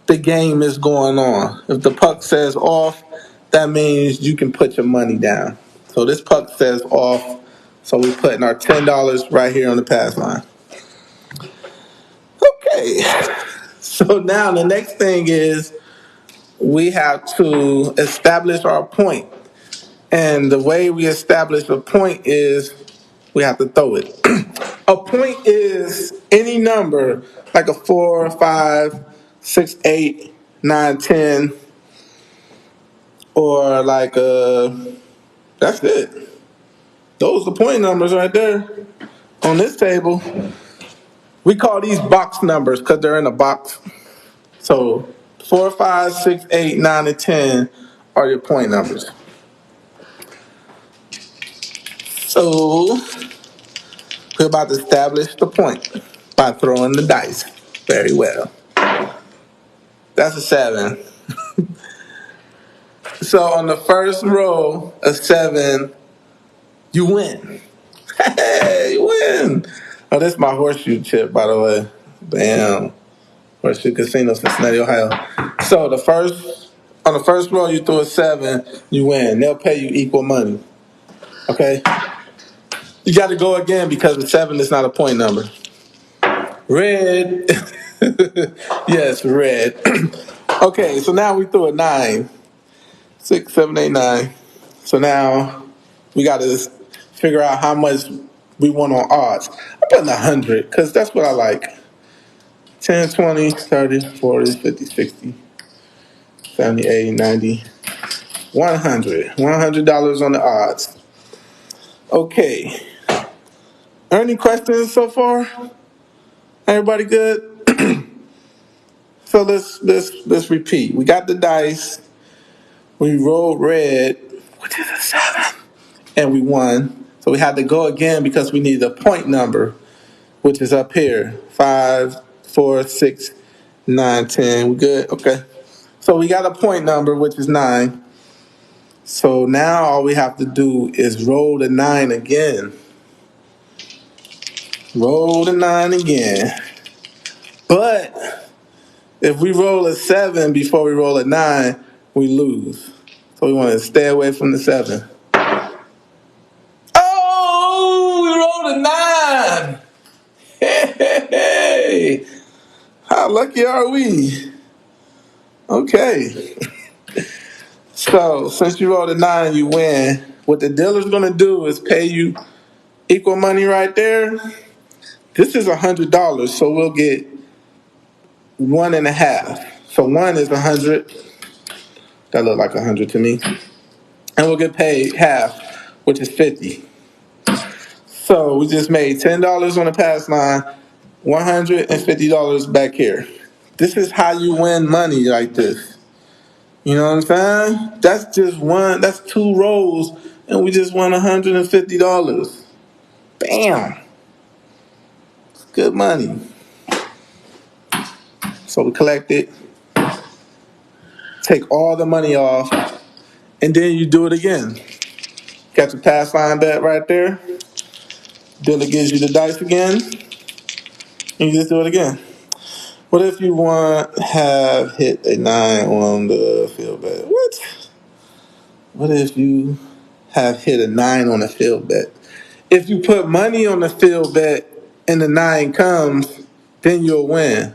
the game is going on. If the puck says off, that means you can put your money down. So this puck says off, so we're putting our $10 right here on the pass line. Okay, so now the next thing is we have to establish our point. And the way we establish a point is we have to throw it. A point is any number, like a 4, 5, 6, 8, 9, 10, or like that's it. Those are point numbers right there on this table. We call these box numbers because they're in a box. So 4, 5, 6, 8, 9, and 10 are your point numbers. So we're about to establish the point by throwing the dice. Very well. That's a 7. So on the first row of 7, you win. Hey, you win. Oh, that's my horseshoe chip, by the way. Bam. Horseshoe Casino, Cincinnati, Ohio. So on the first row, you throw a 7, you win. They'll pay you equal money. Okay? You got to go again because the 7 is not a point number. Red. Yes, red. Okay, so now we threw a 9. 6, 7, 8, 9. So now we got to figure out how much we want on odds. I'm putting 100 because that's what I like. 10, 20, 30, 40, 50, 60, 70, 80, 90, 100. $100 on the odds. Okay. Any questions so far? Everybody good? So let's repeat. We got the dice. We rolled red, which is a 7, and we won. So we had to go again because we needed a point number, which is up here. 5, 4, 6, 9, 10. We good? Okay. So we got a point number, which is 9. So now all we have to do is roll the 9 again. Roll the 9 again. But if we roll a 7 before we roll a 9, we lose. So we want to stay away from the 7. Oh, we rolled a 9. Hey, how lucky are we? Okay. So since you rolled a 9, you win. What the dealer's gonna do is pay you equal money right there. This is $100, so we'll get 1.5. So 1 is 100. That look like 100 to me. And we'll get paid half, which is 50. So we just made $10 on the pass line, $150 back here. This is how you win money like this. You know what I'm saying? That's 2 rolls, and we just won $150. Bam. Good money. So we collect it, take all the money off, and then you do it again. Got your pass line bet right there. Dealer gives you the dice again, and you just do it again. What if you have hit a 9 on the field bet? What? What if you have hit a 9 on the field bet? If you put money on the field bet and the 9 comes, then you'll win.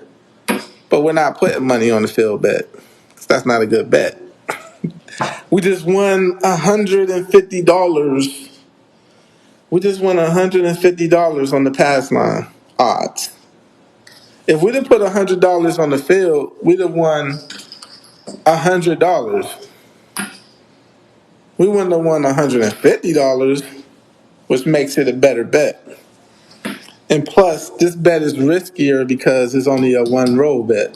But we're not putting money on the field bet. That's not a good bet. We just won $150. We just won $150 on the pass line odds. If we'd have put $100 on the field, we'd have won $100. We wouldn't have won $150, which makes it a better bet. And plus, this bet is riskier because it's only a 1 roll bet.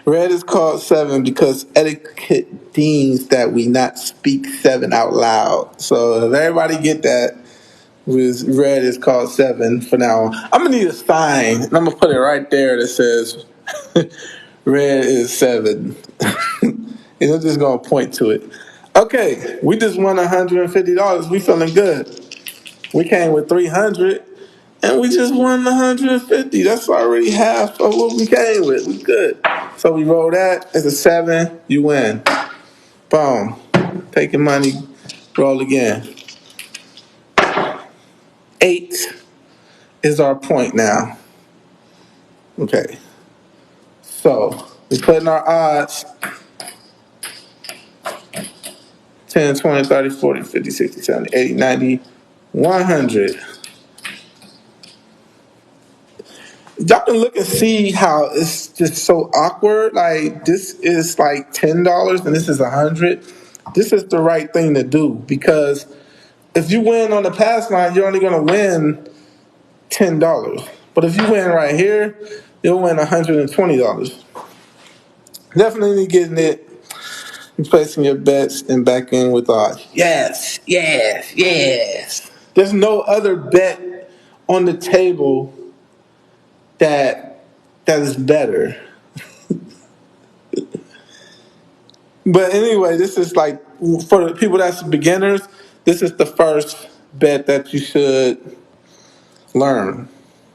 Red is called 7 because etiquette deems that we not speak 7 out loud. So if everybody get that, red is called 7 for now. I'm gonna need a sign, and I'm gonna put it right there that says red is 7. And I'm just gonna point to it. Okay, we just won $150. We feeling good. We came with 300, and we just won 150. That's already half of what we came with. We good. So we roll that. It's a 7. You win. Boom. Take your money. Roll again. 8 is our point now. Okay. So we put in our odds. 10, 20, 30, 40, 50, 60, 70, 80, 90, 100. Y'all can look and see how it's just so awkward. Like this is like $10 and this is 100. This is the right thing to do because if you win on the pass line, you're only gonna win $10. But if you win right here, you'll win $120. Definitely getting it. You're placing your bets and back in with odds. Yes, yes. There's no other bet on the table that is better. But anyway, this is like for the people that's beginners. This is the first bet that you should learn.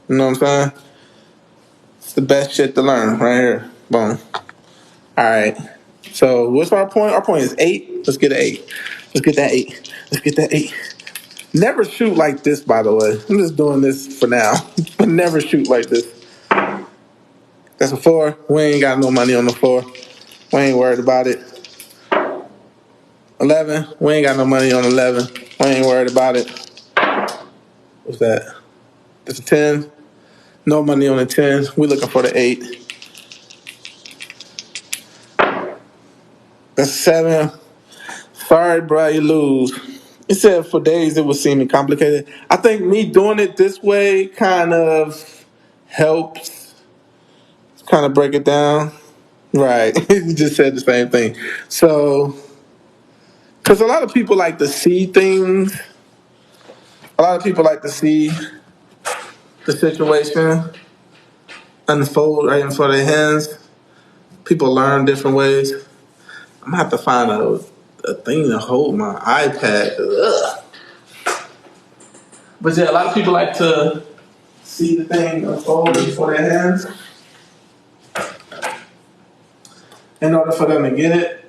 You know what I'm saying? It's the best shit to learn right here. Boom. All right. So what's our point? Our point is 8. Let's get an 8. Let's get that 8. Let's get that 8. Never shoot like this, by the way. I'm just doing this for now. But never shoot like this. That's a 4. We ain't got no money on the 4. We ain't worried about it. 11. We ain't got no money on 11. We ain't worried about it. What's that? That's a 10. No money on the 10. We looking for the 8. That's a 7. Sorry, bro, you lose. It said for days it was seeming complicated. I think me doing it this way kind of helps kind of break it down. Right. You just said the same thing. So, because a lot of people like to see things, a lot of people like to see the situation unfold right in front of their hands. People learn different ways. I'm gonna have to find a thing to hold my iPad. Ugh. But yeah, a lot of people like to see the thing unfold before their hands in order for them to get it.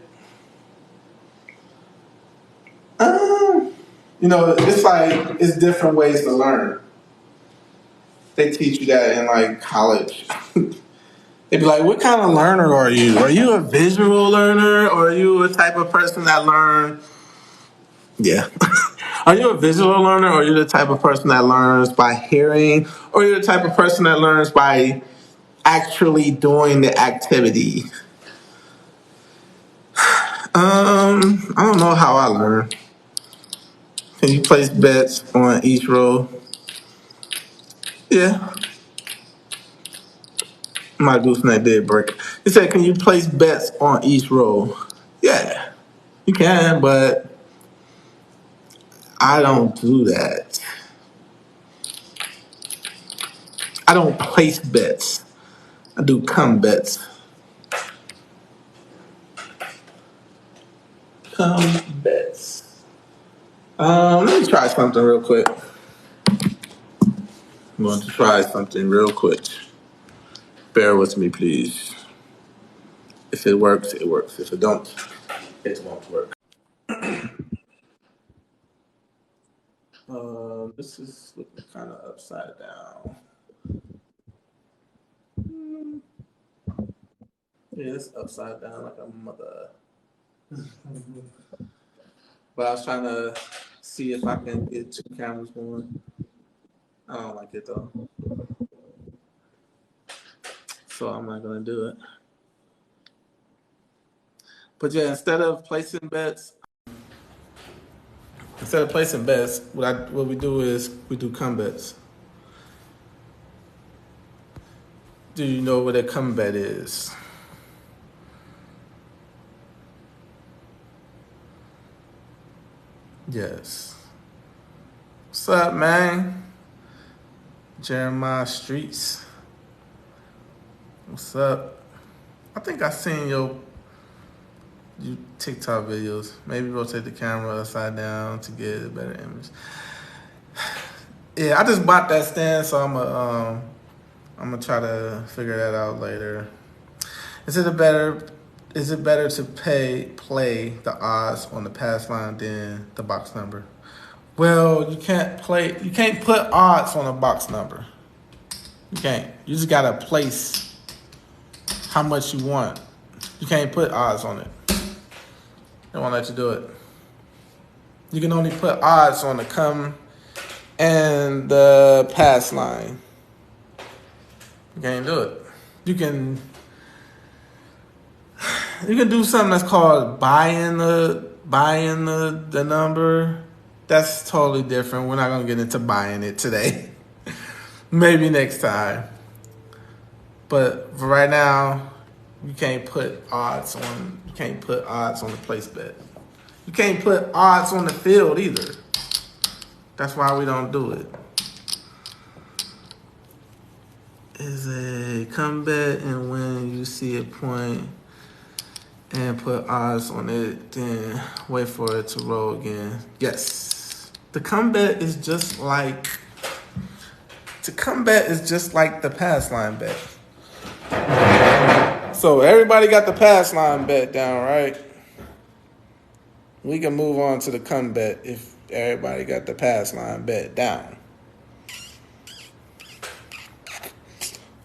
Um, it's like it's different ways to learn. They teach you that in like college. They'd be like, "What kind of learner are you? Are you a visual learner, or are you a type of person that learns?" Yeah. Are you a visual learner, or are you the type of person that learns by hearing, or are you the type of person that learns by actually doing the activity? I don't know how I learn. Can you place bets on each row? Yeah. My gooseneck did break. He said, "Can you place bets on each row?" Yeah, you can, but I don't do that. I don't place bets. I do come bets. Come bets. Let me try something real quick. I'm going to try something real quick. Bear with me, please. If it works, it works. If it don't, it won't work. This is looking kind of upside down. Yeah, it's upside down like a mother. But I was trying to see if I can get 2 cameras going. I don't like it though, so I'm not gonna do it. But yeah, instead of placing bets, what we do is we do come bets. Do you know what a come bet is? Yes. What's up, man? Jeremiah Streets. What's up? I think I seen you TikTok videos. Maybe rotate the camera upside down to get a better image. Yeah, I just bought that stand, so I'm gonna try to figure that out later. Is it better? Is it better to play the odds on the pass line than the box number? Well, you can't play. You can't put odds on a box number. You can't. You just gotta place how much you want. You can't put odds on it. They won't let you do it. You can only put odds on the come and the pass line. You can't do it. You can do something that's called buying the number. That's totally different. We're not gonna get into buying it today. Maybe next time. But for right now, you can't put odds on. You can't put odds on the place bet. You can't put odds on the field either. That's why we don't do it. is a come bet, and when you see a point and put odds on it, then wait for it to roll again. Yes. The come bet is just like the pass line bet. So everybody got the pass line bet down, right? We can move on to the come bet if everybody got the pass line bet down.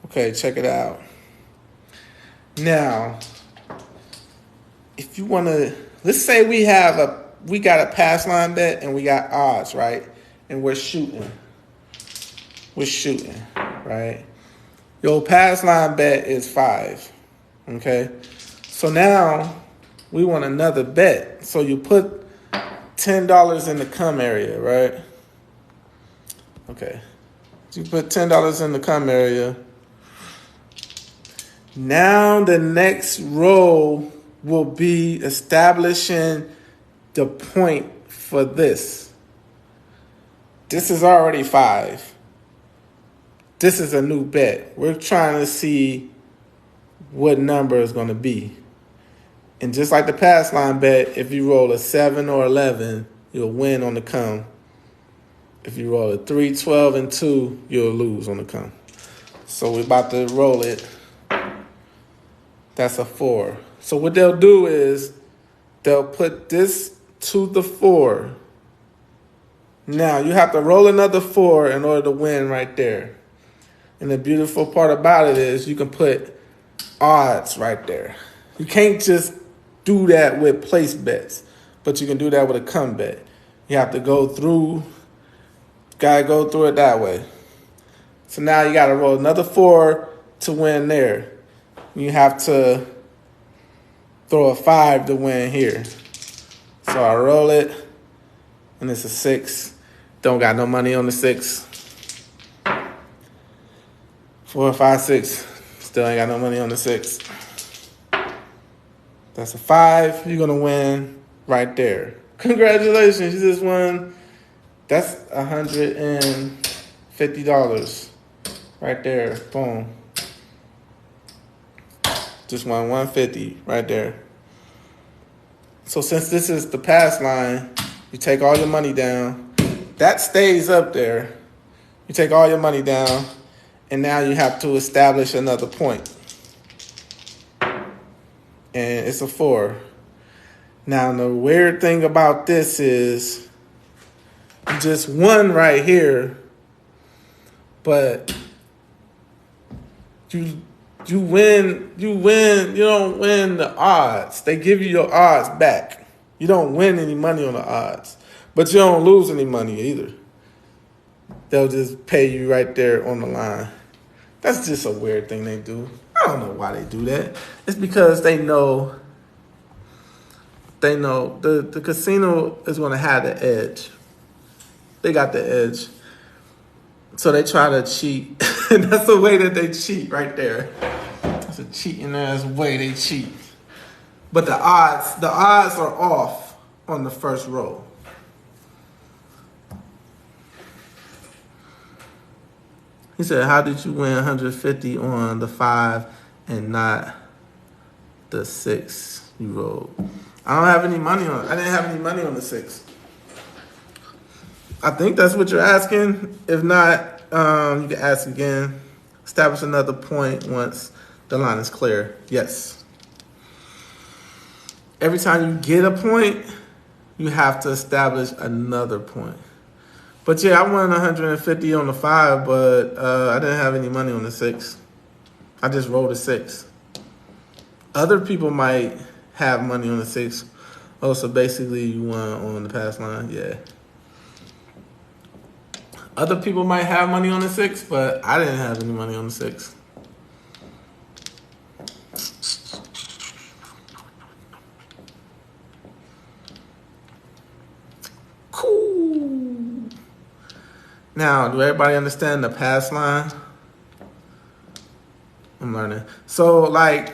Okay, check it out. Now, if you want to, let's say we got a pass line bet and we got odds, right? And we're shooting. Right? Your pass line bet is 5. Okay? So now we want another bet. So you put $10 in the come area, right? Okay. So you put $10 in the come area. Now the next row will be establishing the point for this. This is already 5. This is a new bet. We're trying to see what number is going to be. And just like the pass line bet, if you roll a 7 or 11, you'll win on the come. If you roll a 3, 12, and 2, you'll lose on the come. So we're about to roll it. That's a 4. So what they'll do is they'll put this to the 4. Now you have to roll another 4 in order to win right there. And the beautiful part about it is you can put odds right there. You can't just do that with place bets, but you can do that with a come bet. You have to go through it that way. So now you got to roll another 4 to win there. You have to throw a 5 to win here. So I roll it, and it's a 6. Don't got no money on the 6. 4, 5, 6. Still ain't got no money on the 6. That's a 5. You're going to win right there. Congratulations. You just won. That's $150 right there. Boom. Just won $150 right there. So since this is the pass line, you take all your money down. That stays up there. You take all your money down, and now you have to establish another point. And it's a 4. Now, the weird thing about this is you just won right here, but you win, you don't win the odds. They give you your odds back. You don't win any money on the odds, but you don't lose any money either. They'll just pay you right there on the line. That's just a weird thing they do. I don't know why they do that. It's because they know the casino is going to have the edge. They got the edge. So they try to cheat. And that's the way that they cheat right there. That's a cheating ass way they cheat. But the odds are off on the first roll. He said, how did you win 150 on the 5 and not the 6 you rolled? I didn't have any money on the 6. I think that's what you're asking. If not, you can ask again. Establish another point once the line is clear. Yes. Every time you get a point, you have to establish another point. But yeah, I won 150 on the 5, but I didn't have any money on the 6. I just rolled a 6. Other people might have money on the 6. Oh, so basically you won on the pass line, yeah. Other people might have money on the 6, but I didn't have any money on the 6. Cool. Now, do everybody understand the pass line? I'm learning. So, like,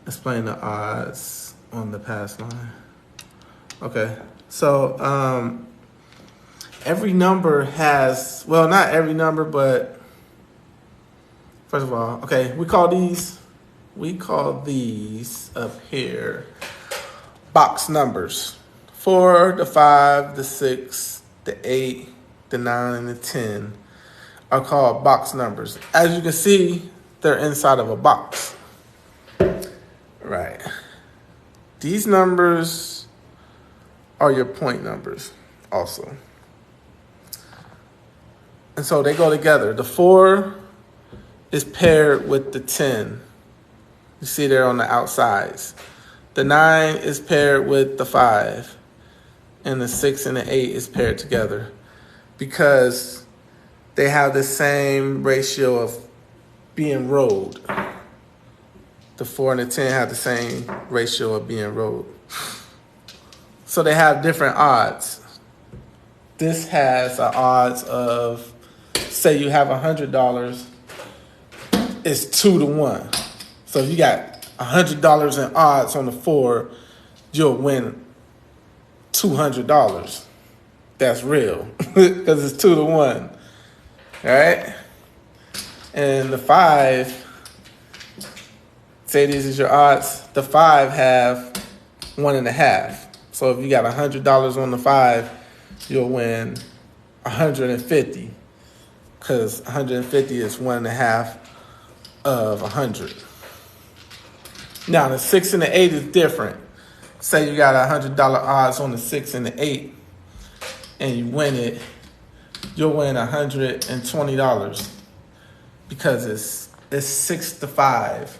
explain the odds on the pass line. Okay. So, every number has, well, not every number, but first of all, okay, we call these up here box numbers. 4, the 5, the 6, the 8, the 9, and the 10 are called box numbers. As you can see, they're inside of a box. Right. These numbers are your point numbers also. And so they go together. The 4 is paired with the 10. You see there on the outsides. The 9 is paired with the 5. And the 6 and the 8 is paired together because they have the same ratio of being rolled. The 4 and the 10 have the same ratio of being rolled. So they have different odds. This has an odds of, say you have $100, it's 2 to 1. So if you got $100 in odds on the 4, you'll win $200. That's real because it's 2 to 1. All right. And the 5, say these is your odds. The 5 have 1.5. So if you got $100 on the 5, you'll win 150 because 150 is 1.5 of 100. Now the 6 and the 8 is different. Say you got $100 odds on the 6 and the 8, and you win it, you'll win $120 because it's 6 to 5.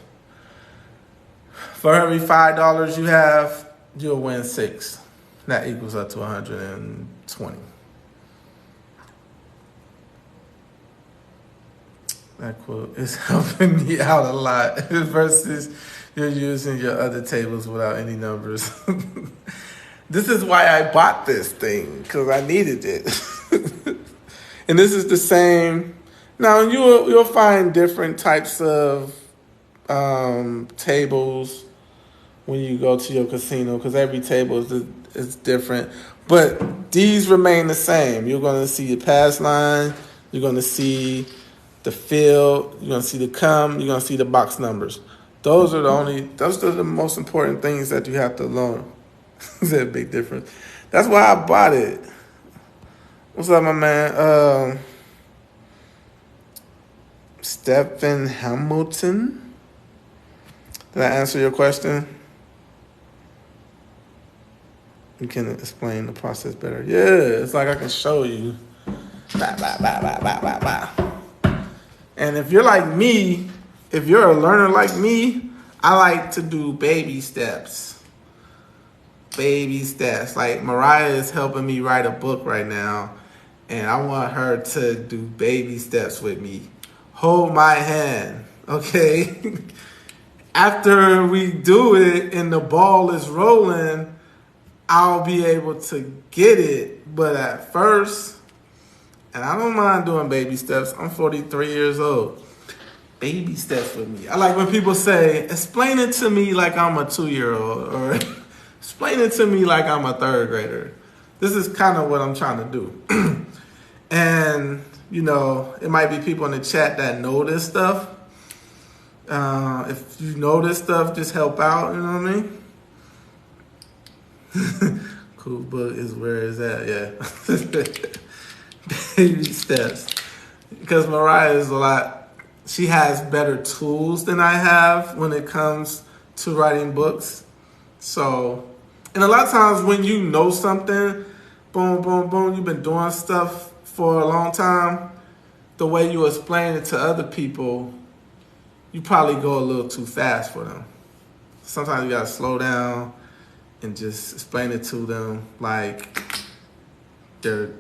For every $5 you have, you'll win 6. That equals up to 120. That quote is helping me out a lot versus you're using your other tables without any numbers. This is why I bought this thing, because I needed it. And this is the same. Now, you'll find different types of tables when you go to your casino, because every table is different. But these remain the same. You're going to see your pass line. You're going to see the field. You're going to see the come. You're going to see the box numbers. Those are the most important things that you have to learn. Is that a big difference? That's why I bought it. What's up, my man? Stephen Hamilton. Did I answer your question? You can explain the process better. Yeah, it's like I can show you. Blah, blah, blah, blah, blah, blah, blah. And if you're like me, if you're a learner like me, I like to do baby steps. Baby steps. Like Mariah is helping me write a book right now, and I want her to do baby steps with me. Hold my hand, okay? After we do it and the ball is rolling, I'll be able to get it. But at first, and I don't mind doing baby steps. I'm 43 years old. Baby steps with me. I like when people say, explain it to me like I'm a 2-year-old, or explain it to me like I'm a 3rd grader. This is kind of what I'm trying to do. And, you know, it might be people in the chat that know this stuff. If you know this stuff, just help out, you know what I mean? Cool book is where it's at, yeah. Baby steps. Because Mariah is she has better tools than I have when it comes to writing books. So, and a lot of times when you know something, boom, boom, boom, you've been doing stuff for a long time, the way you explain it to other people, you probably go a little too fast for them. Sometimes you gotta slow down and just explain it to them like they're,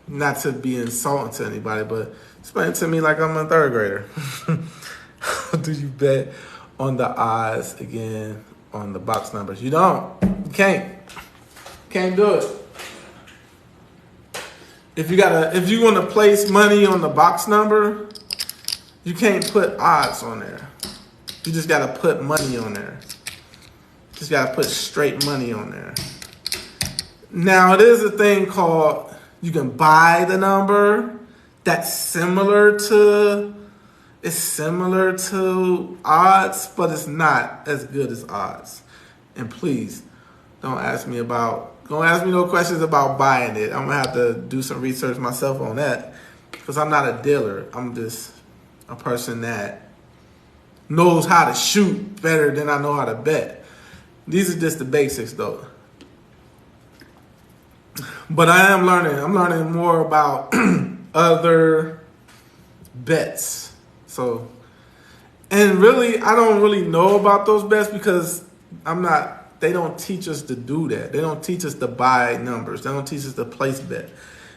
not to be insulting to anybody, but explain it to me like I'm a 3rd grader. How do you bet on the odds again on the box numbers? You don't. You can't. Can't do it. If you want to place money on the box number, you can't put odds on there. You just gotta put money on there. Just gotta put straight money on there. Now it is a thing called, You can buy the number that's similar to odds, but it's not as good as odds. And please, don't ask me no questions about buying it. I'm gonna have to do some research myself on that because I'm not a dealer. I'm just a person that knows how to shoot better than I know how to bet. These are just the basics though. But I am learning. I'm learning more about other bets. So, and really, I don't really know about those bets because they don't teach us to do that. They don't teach us to buy numbers. They don't teach us to place bet.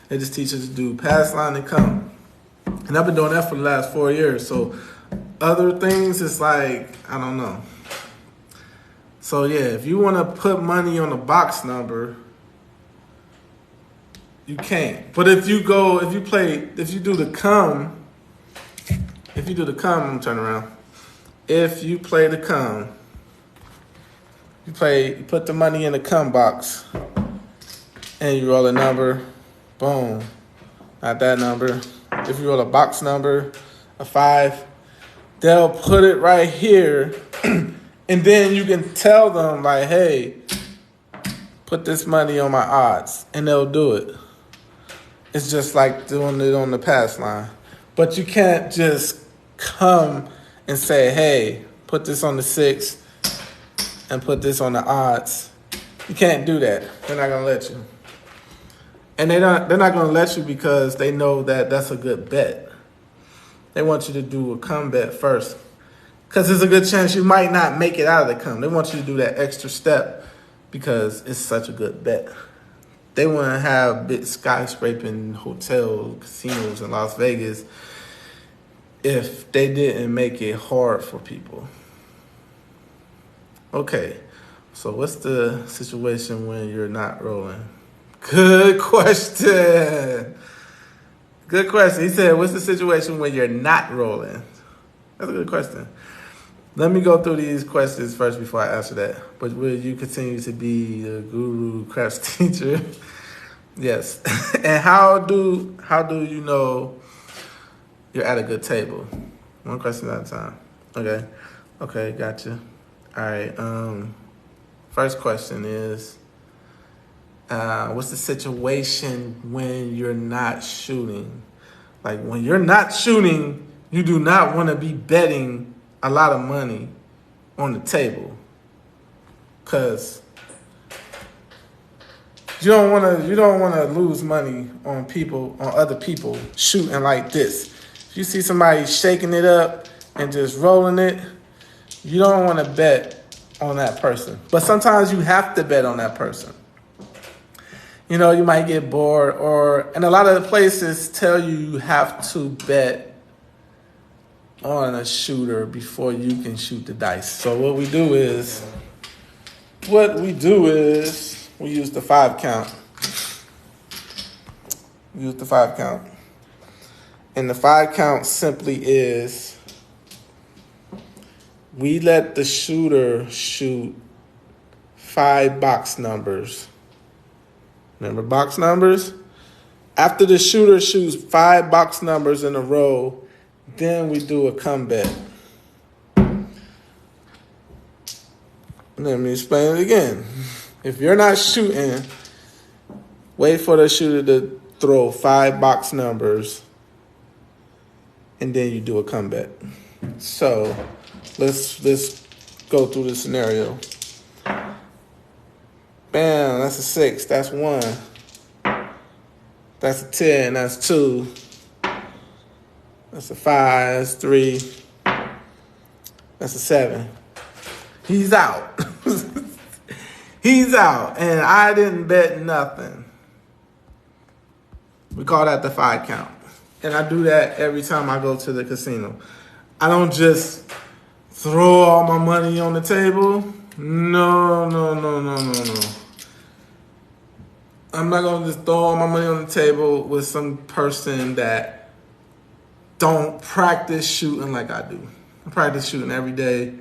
They just teach us to do pass, line, and come. And I've been doing that for the last 4 years. So other things, it's like, I don't know. So yeah, if you want to put money on a box number, you can't. But if you do the come, I'm turning around. If you play the come, you put the money in the come box, and you roll a number, boom, not that number. If you roll a box number, a 5, they'll put it right here, and then you can tell them like, hey, put this money on my odds, and they'll do it. It's just like doing it on the pass line. But you can't just come and say, hey, put this on the 6 and put this on the odds. You can't do that. They're not going to let you. And they're not going to let you because they know that that's a good bet. They want you to do a come bet first because there's a good chance you might not make it out of the come. They want you to do that extra step because it's such a good bet. They want to have big skyscraping hotels, casinos in Las Vegas if they didn't make it hard for people. Okay, so what's the situation when you're not rolling? Good question. Good question. He said, what's the situation when you're not rolling? That's a good question. Let me go through these questions first before I answer that. But will you continue to be the guru craps teacher? Yes. And how do you know you're at a good table? One question at a time. Okay, gotcha. All right. First question is, what's the situation when you're not shooting? Like when you're not shooting, you do not want to be betting a lot of money on the table, cause you don't want to lose money on other people shooting like this. If you see somebody shaking it up and just rolling it, you don't want to bet on that person. But sometimes you have to bet on that person. You know, you might get bored, and a lot of the places tell you have to bet on a shooter before you can shoot the dice. So what we do is we use the 5 count. And the 5 count simply is we let the shooter shoot 5 box numbers. Remember box numbers? After the shooter shoots 5 box numbers in a row, then we do a come bet. Let me explain it again. If you're not shooting, wait for the shooter to throw 5 box numbers, and then you do a come bet. So let's go through the scenario. Bam, that's a 6, that's 1. That's a 10, that's 2. That's a 5, that's 3. That's a 7. He's out. He's out, and I didn't bet nothing. We call that the 5 count. And I do that every time I go to the casino. I don't just throw all my money on the table. No. I'm not going to just throw all my money on the table with some person that don't practice shooting like I do. I practice shooting every day.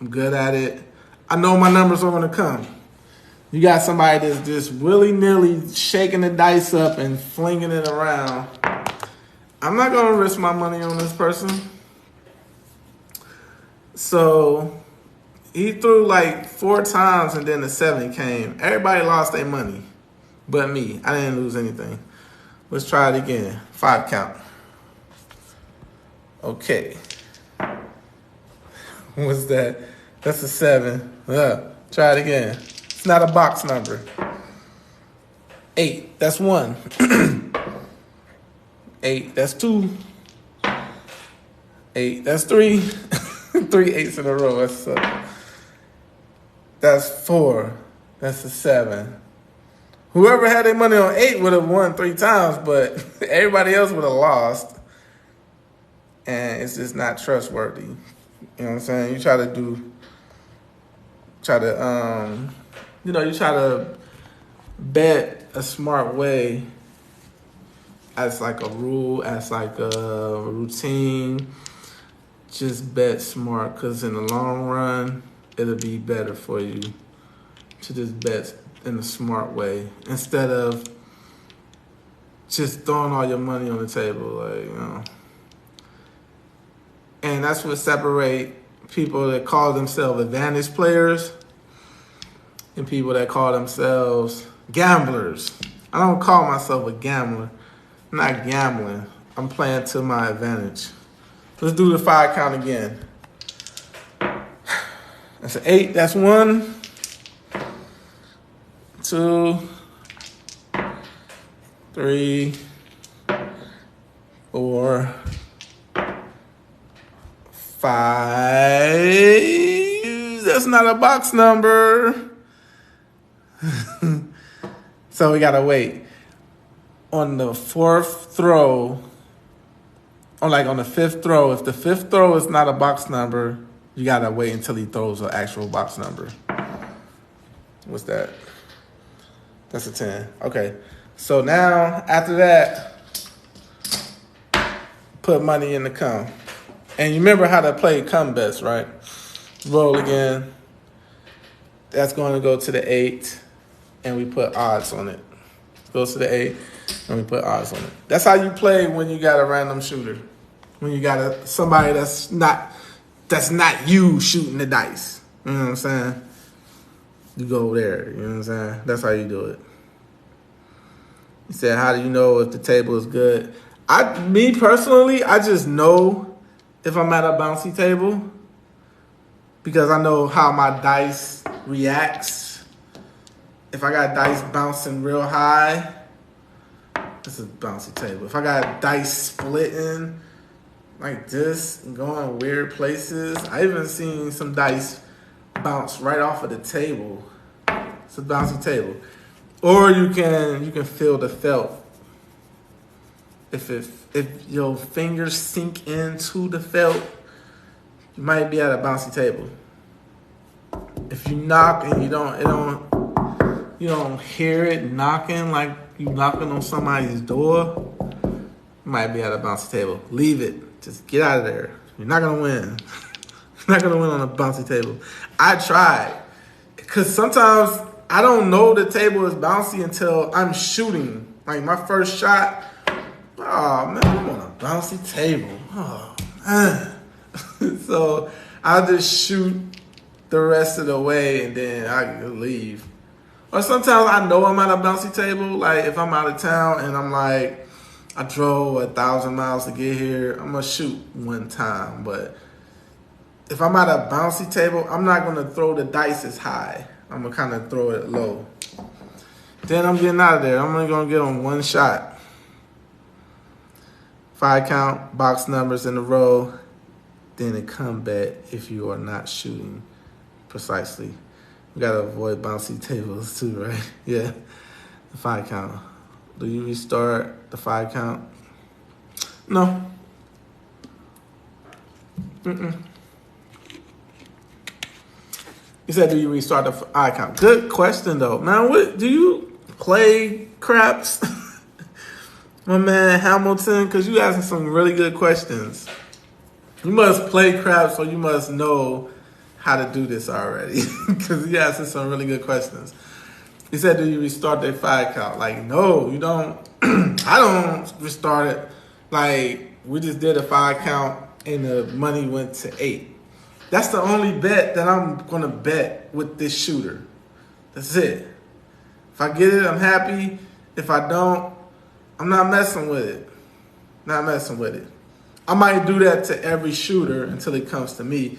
I'm good at it. I know my numbers are going to come. You got somebody that's just willy-nilly shaking the dice up and flinging it around. I'm not going to risk my money on this person. So he threw like 4 times and then the 7 came. Everybody lost their money but me. I didn't lose anything. Let's try it again. 5 count. Okay. What's that? That's a 7. Try it again. It's not a box number. 8. That's 1. 8. That's 2. 8. That's 3. 3 8s in a row. That's 4. That's a 7. Whoever had their money on 8 would have won 3 times, but everybody else would have lost. And it's just not trustworthy. You know what I'm saying? You try to bet a smart way as like a rule, as like a routine. Just bet smart, because in the long run, it'll be better for you to just bet in a smart way instead of just throwing all your money on the table, like, you know. And that's what separates people that call themselves advantage players and people that call themselves gamblers. I don't call myself a gambler. I'm not gambling. I'm playing to my advantage. Let's do the 5 count again. That's an 8. That's 1, 2, 3, 4, 5. That's not a box number. So we gotta wait. On the 4th throw, on the 5th throw, if the 5th throw is not a box number, you gotta wait until he throws an actual box number. What's that? That's a 10. Okay. So now, after that, put money in the come. And you remember how to play come best, right? Roll again. That's going to go to the 8, and we put odds on it. Goes to the 8, and we put odds on it. That's how you play when you got a random shooter. When you got somebody that's not you shooting the dice. You know what I'm saying? You go there. You know what I'm saying? That's how you do it. He said, how do you know if the table is good? Me personally, I just know if I'm at a bouncy table because I know how my dice reacts. If I got dice bouncing real high, it's a bouncy table. If I got dice splitting like this and going weird places, I even seen some dice bounce right off of the table. It's a bouncy table. Or you can feel the felt. If your fingers sink into the felt, you might be at a bouncy table. If you knock and you don't hear it knocking like you knocking on somebody's door, you might be at a bouncy table. Leave it. Just get out of there. You're not gonna win. You're not gonna win on a bouncy table. I tried, because sometimes I don't know the table is bouncy until I'm shooting. Like my first shot, oh man, I'm on a bouncy table. Oh man. So I'll just shoot the rest of the way and then I can leave. Or sometimes I know I'm at a bouncy table. Like if I'm out of town and I'm like, I drove 1,000 miles to get here, I'm gonna shoot one time. But if I'm at a bouncy table, I'm not gonna throw the dice as high. I'm gonna kind of throw it low. Then I'm getting out of there. I'm only gonna get on one shot. 5 count, box numbers in a row. Then a comeback if you are not shooting precisely. We gotta avoid bouncy tables too, right? Yeah. The 5 count. Do you restart the 5 count? No. You said, do you restart the 5 count? Good question, though. Man, what do you play craps? My man Hamilton, because you asking some really good questions. You must play craps, so you must know how to do this already, because you asking some really good questions. He said, do you restart their 5 count? Like, no, you don't. I don't restart it. Like, we just did a 5 count and the money went to 8. That's the only bet that I'm going to bet with this shooter. That's it. If I get it, I'm happy. If I don't, I'm not messing with it. Not messing with it. I might do that to every shooter until it comes to me.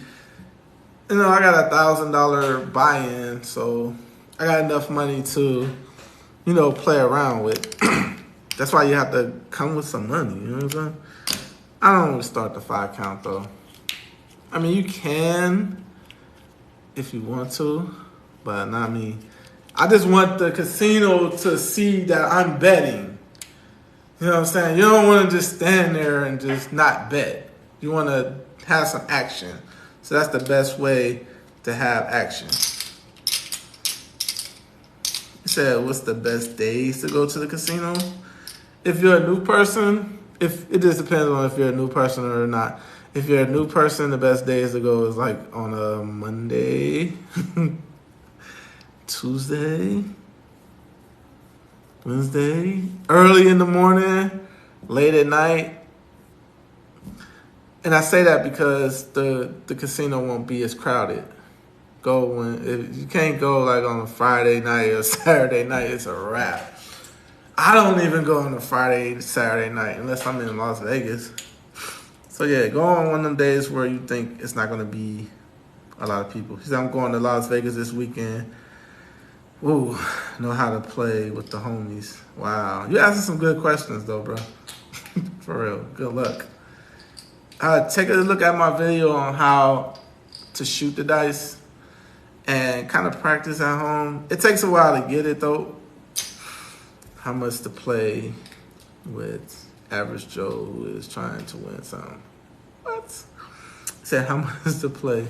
You know, I got $1,000 buy-in, so I got enough money to, you know, play around with. That's why you have to come with some money, you know what I'm saying? I don't really start the 5 count, though. I mean, you can if you want to, but not me. I just want the casino to see that I'm betting. You know what I'm saying? You don't want to just stand there and just not bet. You want to have some action. So that's the best way to have action. You said, what's the best days to go to the casino? If you're a new person, if it just depends on if you're a new person or not. If you're a new person, the best days to go is like on a Monday, Tuesday, Wednesday, early in the morning, late at night. And I say that because the casino won't be as crowded. Go when if you can't go like on a Friday night or Saturday night, it's a wrap. I don't even go on a Friday, Saturday night unless I'm in Las Vegas. So yeah, go on one of them days where you think it's not gonna be a lot of people. He said, I'm going to Las Vegas this weekend. Ooh, know how to play with the homies. Wow, you asking some good questions though, bro. For real, good luck. Take a look at my video on how to shoot the dice and kind of practice at home. It takes a while to get it though. How much to play with average Joe who is trying to win something. What? Said how much to play.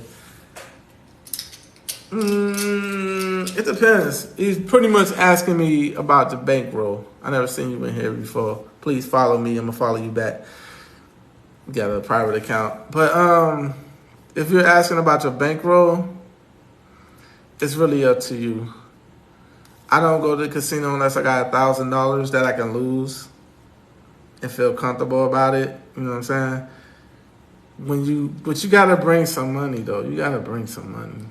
It depends. He's pretty much asking me about the bankroll. I never seen you in here before. Please follow me. I'm gonna follow you back. You got a private account. But if you're asking about your bankroll, it's really up to you. I don't go to the casino unless I got $1,000 that I can lose and feel comfortable about it. You know what I'm saying? But you gotta bring some money though. You gotta bring some money.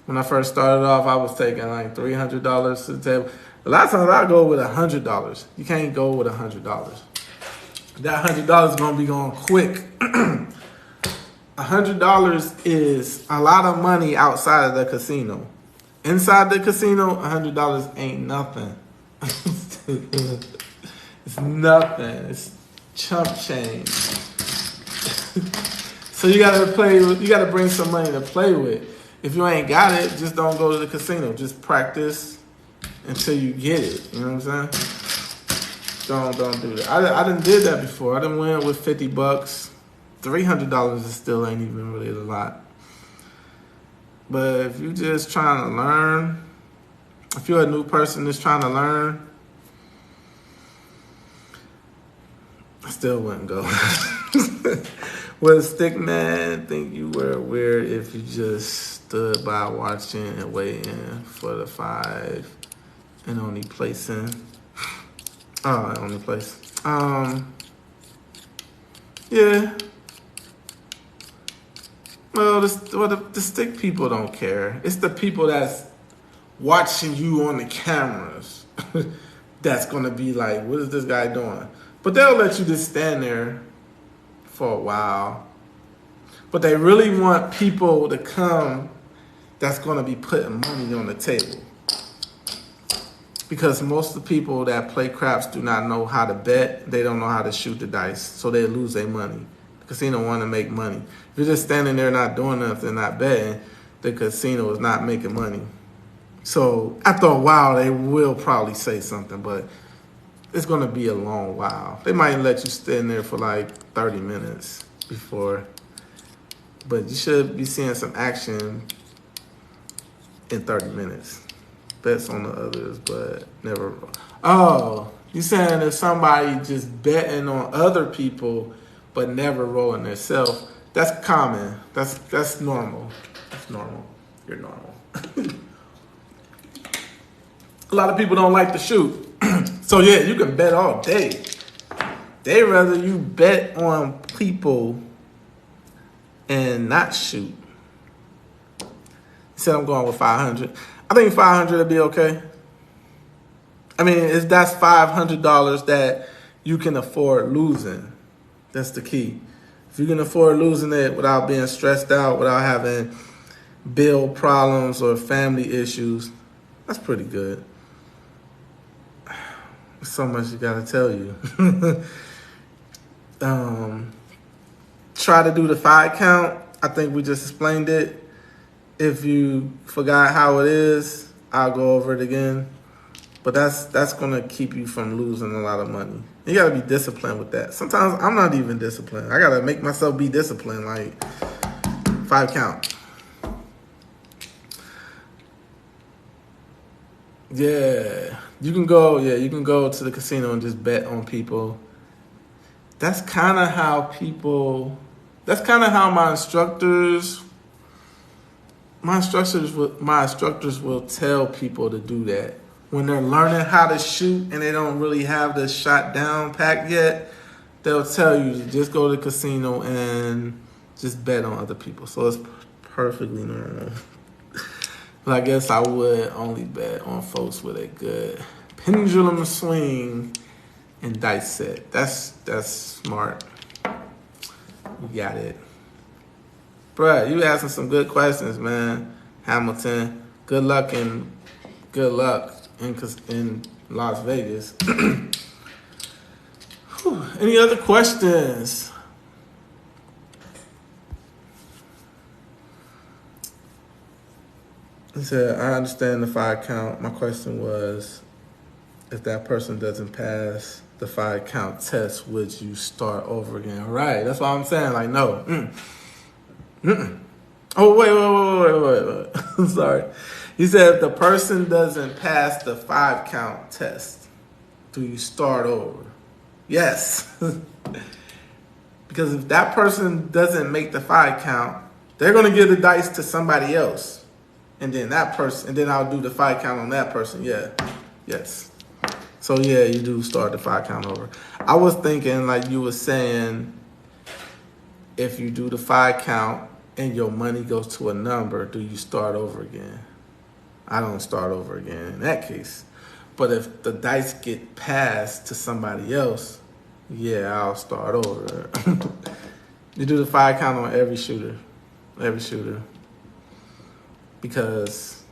When I first started off, I was taking like $300 to the table. A lot of times I go with $100. You can't go with $100. That $100 is gonna be going quick. $100 is a lot of money outside of the casino. Inside the casino, $100 ain't nothing. It's nothing. It's chump change. So you gotta bring some money to play with. If you ain't got it, just don't go to the casino. Just practice until you get it. You know what I'm saying? Don't do that. I done did that before. I done went with $50. $300 is still ain't even really a lot. But if you just trying to learn, if you're a new person that's trying to learn, I still wouldn't go. Would a stick man think you were weird if you just stood by watching and waiting for the 5 and only placing? Oh, only place. Yeah. Well, the stick people don't care. It's the people that's watching you on the cameras that's gonna be like, what is this guy doing? But they'll let you just stand there for a while. But they really want people to come that's gonna be putting money on the table. Because most of the people that play craps do not know how to bet. They don't know how to shoot the dice, so they lose their money. The casino want to make money. If you're just standing there not doing nothing, not betting, the casino is not making money. So after a while, they will probably say something, but it's going to be a long while. They might let you stand there for like 30 minutes before, but you should be seeing some action in 30 minutes. Bets on the others, but never. Oh, you saying if somebody just betting on other people but never rolling themselves? That's common. That's normal. That's normal. You're normal. A lot of people don't like to shoot. So yeah, you can bet all day. They rather you bet on people and not shoot. He said I'm going with 500. I think 500 would be okay. I mean, that's $500 that you can afford losing. That's the key. If you can afford losing it without being stressed out, without having bill problems or family issues, that's pretty good. There's so much you gotta tell you. Try to do the 5 count. I think we just explained it. If you forgot how it is, I'll go over it again. But that's gonna keep you from losing a lot of money. You gotta be disciplined with that. Sometimes I'm not even disciplined. I gotta make myself be disciplined. Like 5 count. Yeah, you can go. Yeah, you can go to the casino and just bet on people. That's kind of how people. That's kind of how my instructors will tell people to do that when they're learning how to shoot and they don't really have the shot down packed yet. They'll tell you to just go to the casino and just bet on other people. So it's perfectly normal. But I guess I would only bet on folks with a good pendulum swing and dice set. That's smart. You got it. Bruh, you asking some good questions, man. Hamilton, good luck in Las Vegas. Any other questions? He said, I understand the 5 count. My question was, if that person doesn't pass the 5 count test, would you start over again? Right, that's what I'm saying. Like, no. Oh, wait. I'm sorry. He said, if the person doesn't pass the 5 count test, do you start over? Yes. Because if that person doesn't make the 5 count, they're going to give the dice to somebody else. And then I'll do the 5 count on that person. Yeah. Yes. So yeah, you do start the 5 count over. I was thinking, like you were saying, if you do the 5 count and your money goes to a number, do you start over again? I don't start over again in that case. But if the dice get passed to somebody else, yeah, I'll start over. You do the 5 count on every shooter. Because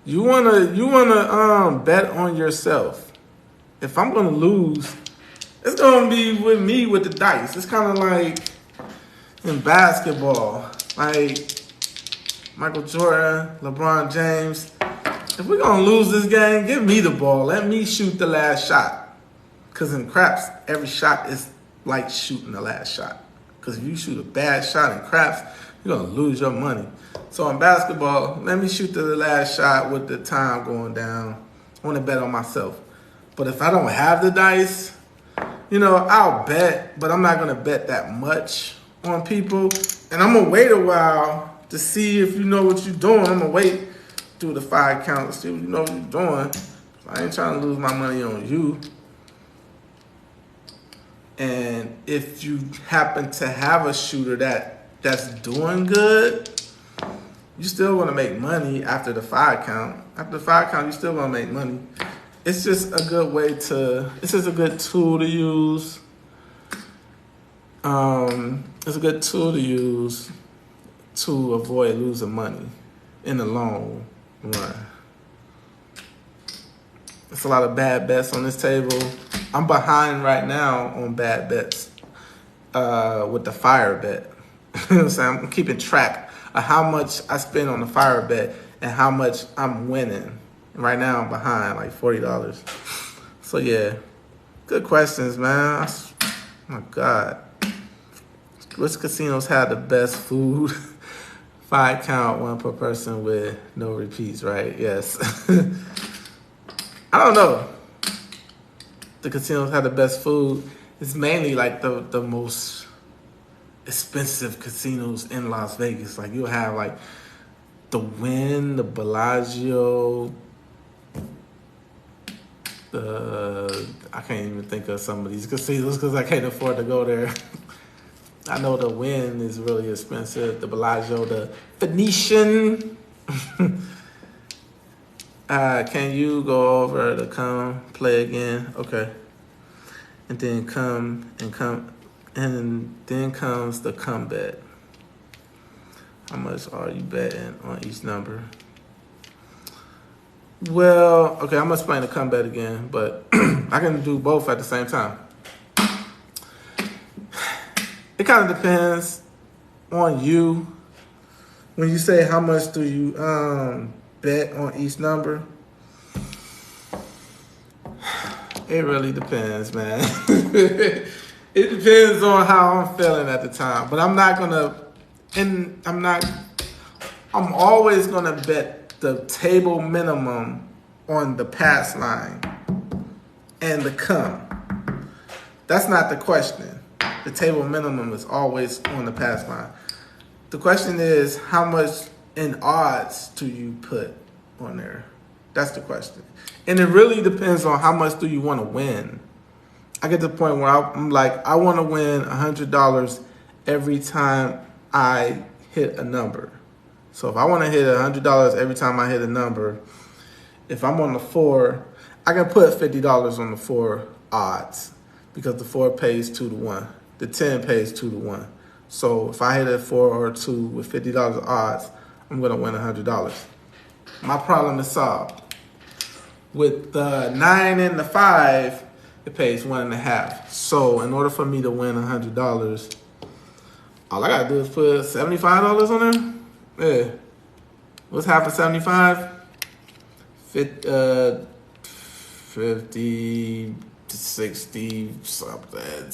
you wanna bet on yourself. If I'm gonna lose, it's gonna be with me with the dice. It's kind of like in basketball, like Michael Jordan, LeBron James. If we're gonna lose this game, give me the ball. Let me shoot the last shot. Because in craps, every shot is like shooting the last shot. Because if you shoot a bad shot in craps, you're gonna lose your money. So in basketball, let me shoot the last shot with the time going down. I want to bet on myself. But if I don't have the dice, I'll bet, but I'm not going to bet that much on people. And I'm going to wait a while to see if you know what you're doing. I'm going to wait through the 5 count to see what you know what you're doing. I ain't trying to lose my money on you. And if you happen to have a shooter that's doing good, you still want to make money after the 5 count. After the 5 count, you still want to make money. It's just a good it's just a good tool to use. It's a good tool to use to avoid losing money in the long run. There's a lot of bad bets on this table. I'm behind right now on bad bets with the fire bet. You know what I'm saying? I'm keeping track of how much I spend on the fire bet and how much I'm winning. Right now I'm behind like $40. So yeah, good questions, man. Oh my God. Which casinos have the best food? 5 count, 1 per person with no repeats, right? Yes. I don't know. The casinos have the best food. It's mainly like the most expensive casinos in Las Vegas. Like you'll have like the Wynn, the Bellagio, I can't even think of some of these casinos because I can't afford to go there. I know the Wynn is really expensive. The Bellagio, the Venetian. Can you go over to come play again? Okay. And then and then comes the come bet. How much are you betting on each number? Well, okay, I'm gonna explain the come bet again, but I can do both at the same time. It kind of depends on you. When you say how much do you bet on each number, it really depends, man. It depends on how I'm feeling at the time. But I'm always gonna bet the table minimum on the pass line and the come. That's not the question. The table minimum is always on the pass line. The question is, how much in odds do you put on there? That's the question. And it really depends on how much do you want to win. I get to the point where I'm like, I want to win $100 every time I hit a number. So if I want to hit $100 every time I hit a number, if I'm on the 4, I can put $50 on the 4 odds because the 4 pays 2 to 1. The 10 pays 2 to 1. So if I hit a 4 or a 2 with $50 odds, I'm going to win $100. My problem is solved. With the 9 and the 5, it pays 1.5. So in order for me to win $100, all I got to do is put $75 on there. Yeah. What's half of 75? 50 to 60 something.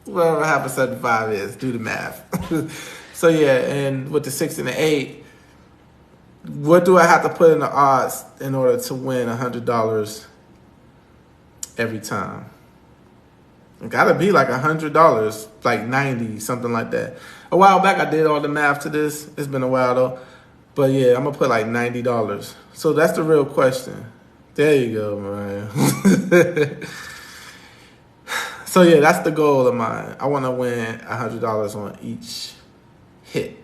Whatever half of 75 is, do the math. So yeah, and with the 6 and the 8, what do I have to put in the odds in order to win $100 every time? It gotta be like $100, like 90, something like that. A while back, I did all the math to this. It's been a while though. But yeah, I'm gonna put like $90. So that's the real question. There you go, man. So yeah, that's the goal of mine. I want to win $100 on each hit.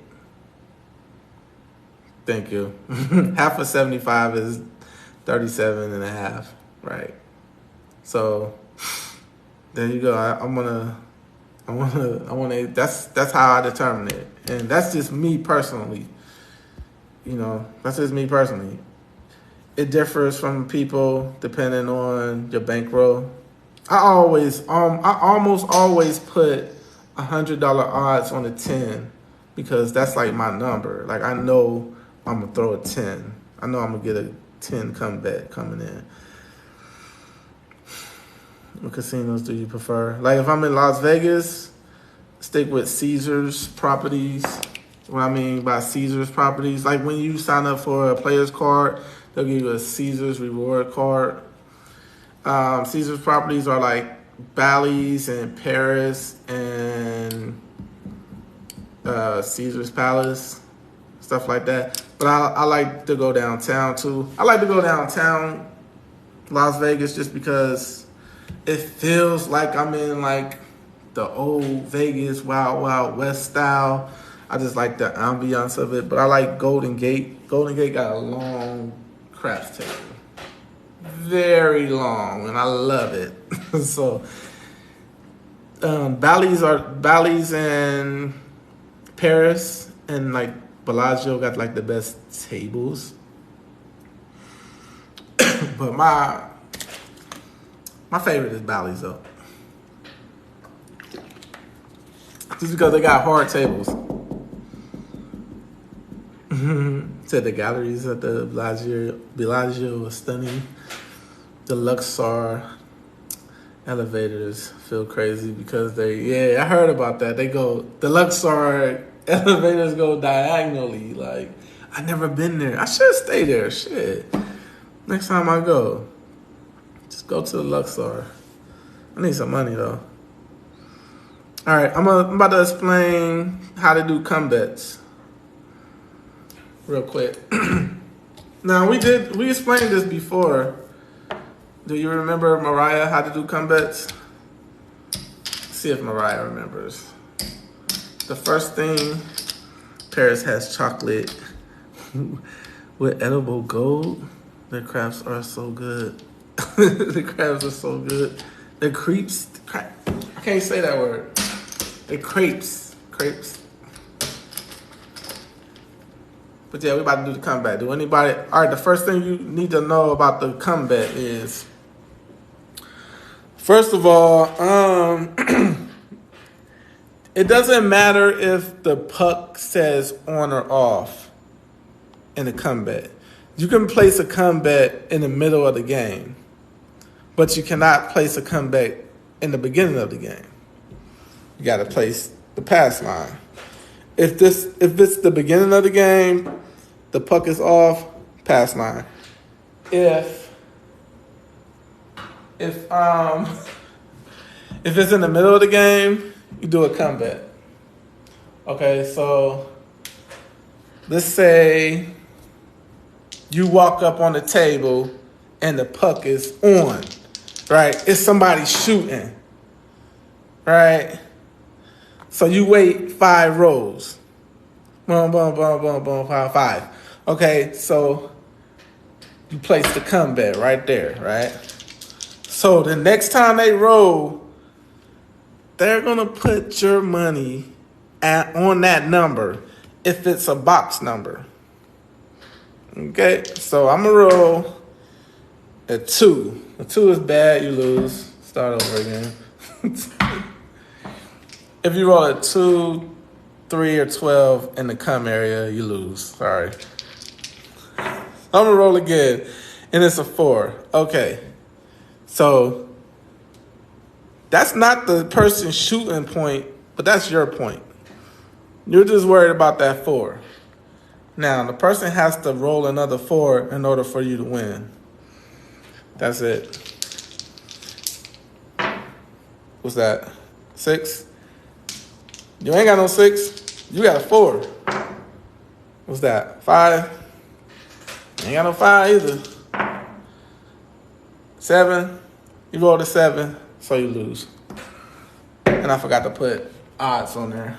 Thank you. Half of 75 is 37.5, right? So there you go. I wanna. That's how I determine it, and that's just me personally. You know, that's just me personally. It differs from people depending on your bankroll. I almost always put $100 odds on a 10 because that's like my number. Like I know I'm gonna throw a 10. I know I'm gonna get a 10 comeback coming in. What casinos do you prefer? Like if I'm in Las Vegas, stick with Caesars properties. What I mean by Caesars properties, like when you sign up for a player's card, they'll give you a Caesars reward card. Caesars properties are like Bally's and Paris and Caesars Palace, stuff like that. But I like to go downtown too. I like to go downtown Las Vegas just because it feels like I'm in like the old Vegas Wild Wild West style. I just like the ambiance of it. But I like Golden Gate. Golden Gate got a long craps table. Very long, and I love it. So Bally's in Paris, and like Bellagio got like the best tables. But my favorite is Bally's though, just because they got hard tables. Said the galleries at the Bellagio was stunning. The Luxor elevators feel crazy because I heard about that. The Luxor elevators go diagonally. Like, I never been there. I should stay there. Shit. Next time I go, just go to the Luxor. I need some money though. All right, I'm about to explain how to do come bets real quick. Now we explained this before, Do you remember Mariah how to do comebacks? See if Mariah remembers. The first thing, Paris has chocolate with edible gold. The crabs are so good. The crabs are so good. The crepes, I can't say that word. The crepes. But yeah, we about to do the comeback. Do anybody? All right, the first thing you need to know about the comeback is, first of all, it doesn't matter if the puck says on or off in the comeback. You can place a comeback in the middle of the game, but you cannot place a comeback in the beginning of the game. You got to place the pass line. If it's the beginning of the game, the puck is off, pass line. If it's in the middle of the game, you do a comeback. Okay, so let's say you walk up on the table and the puck is on, right? It's somebody shooting, right? So you wait 5 rows. Boom, boom, boom, boom, boom, 5. Okay, so you place the comeback right there, right? So the next time they roll, they're going to put your money on that number if it's a box number. Okay, so I'm going to roll a 2. A 2 is bad, you lose. Start over again. If you roll a 2, 3, or 12 in the come area, you lose. Sorry. I'm going to roll again, and it's a 4. Okay, so that's not the person's shooting point, but that's your point. You're just worried about that 4. Now, the person has to roll another 4 in order for you to win. That's it. What's that? 6? You ain't got no 6. You got a 4. What's that? 5? You ain't got no 5 either. 7? You rolled a 7, so you lose. And I forgot to put odds on there.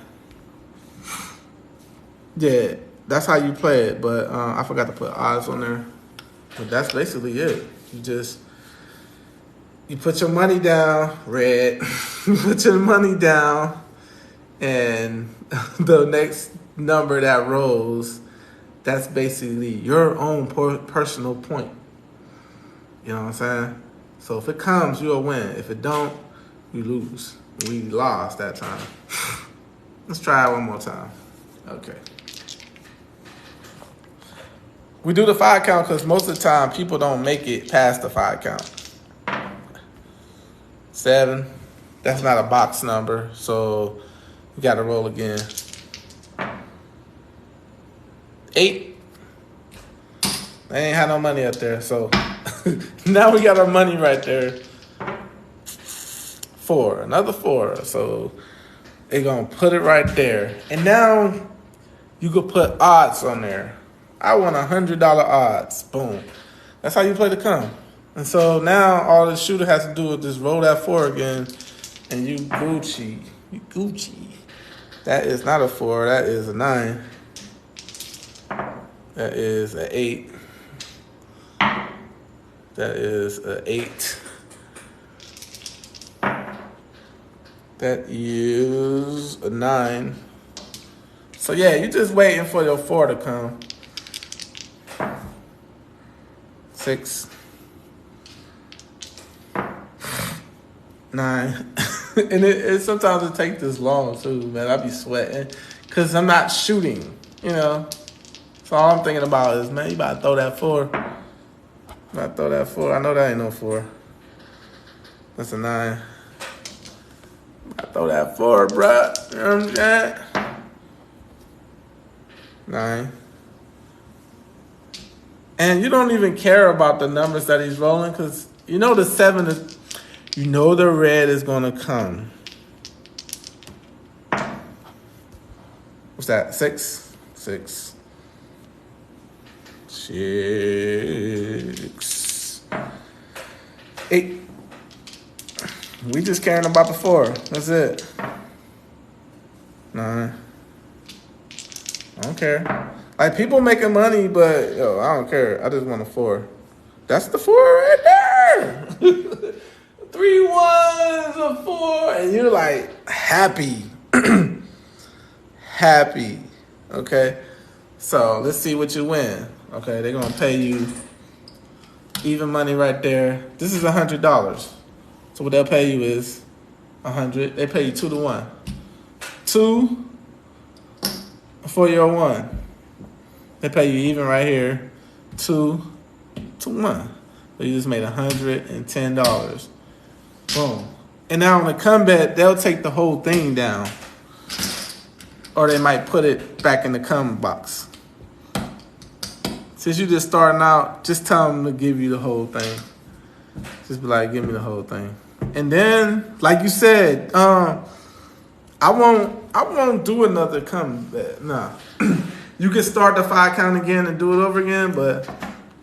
Yeah, that's how you play it, but I forgot to put odds on there. But that's basically it. You put your money down, red. You put your money down, and the next number that rolls, that's basically your own personal point. You know what I'm saying? So if it comes, you'll win. If it don't, you lose. We lost that time. Let's try it one more time. Okay. We do the 5 count because most of the time people don't make it past the 5 count. 7, that's not a box number, so you got to roll again. 8, they ain't had no money up there, so now we got our money right there. 4, another 4, so they're going to put it right there. And now you could put odds on there. I want $100 odds. Boom. That's how you play the come. And so now all the shooter has to do is just roll that 4 again, and you Gucci. You Gucci. That is not a 4. That is a 9. That is an 8. That is an 8. That is a 9. So yeah, you're just waiting for your 4 to come. 6. 9. And it sometimes it takes this long too, man. I be sweating because I'm not shooting, you know. So all I'm thinking about is, man, you about to throw that 4. I throw that 4. I know that ain't no 4. That's a 9. I throw that 4, bruh. You know what I'm saying? 9. And you don't even care about the numbers that he's rolling because you know the 7 is, you know the red is going to come. What's that? 6? 6. 6. It, we just caring about the 4. That's it. 9. I don't care. Like, people making money, but yo, I don't care. I just want a 4. That's the 4 right there. 3 1s, a 4, and you're like happy, happy. Okay, so let's see what you win. Okay, they're gonna pay you even money right there. This is $100. So what they'll pay you is 100. They pay you 2 to 1. 2 for your 1. They pay you even right here. 2 to 1. So you just made $110. Boom. And now on the comeback, they'll take the whole thing down. Or they might put it back in the come box. Since you're just starting out, just tell them to give you the whole thing. Just be like, give me the whole thing. And then, like you said, I won't do another comeback. Nah. You can start the 5 count again and do it over again, but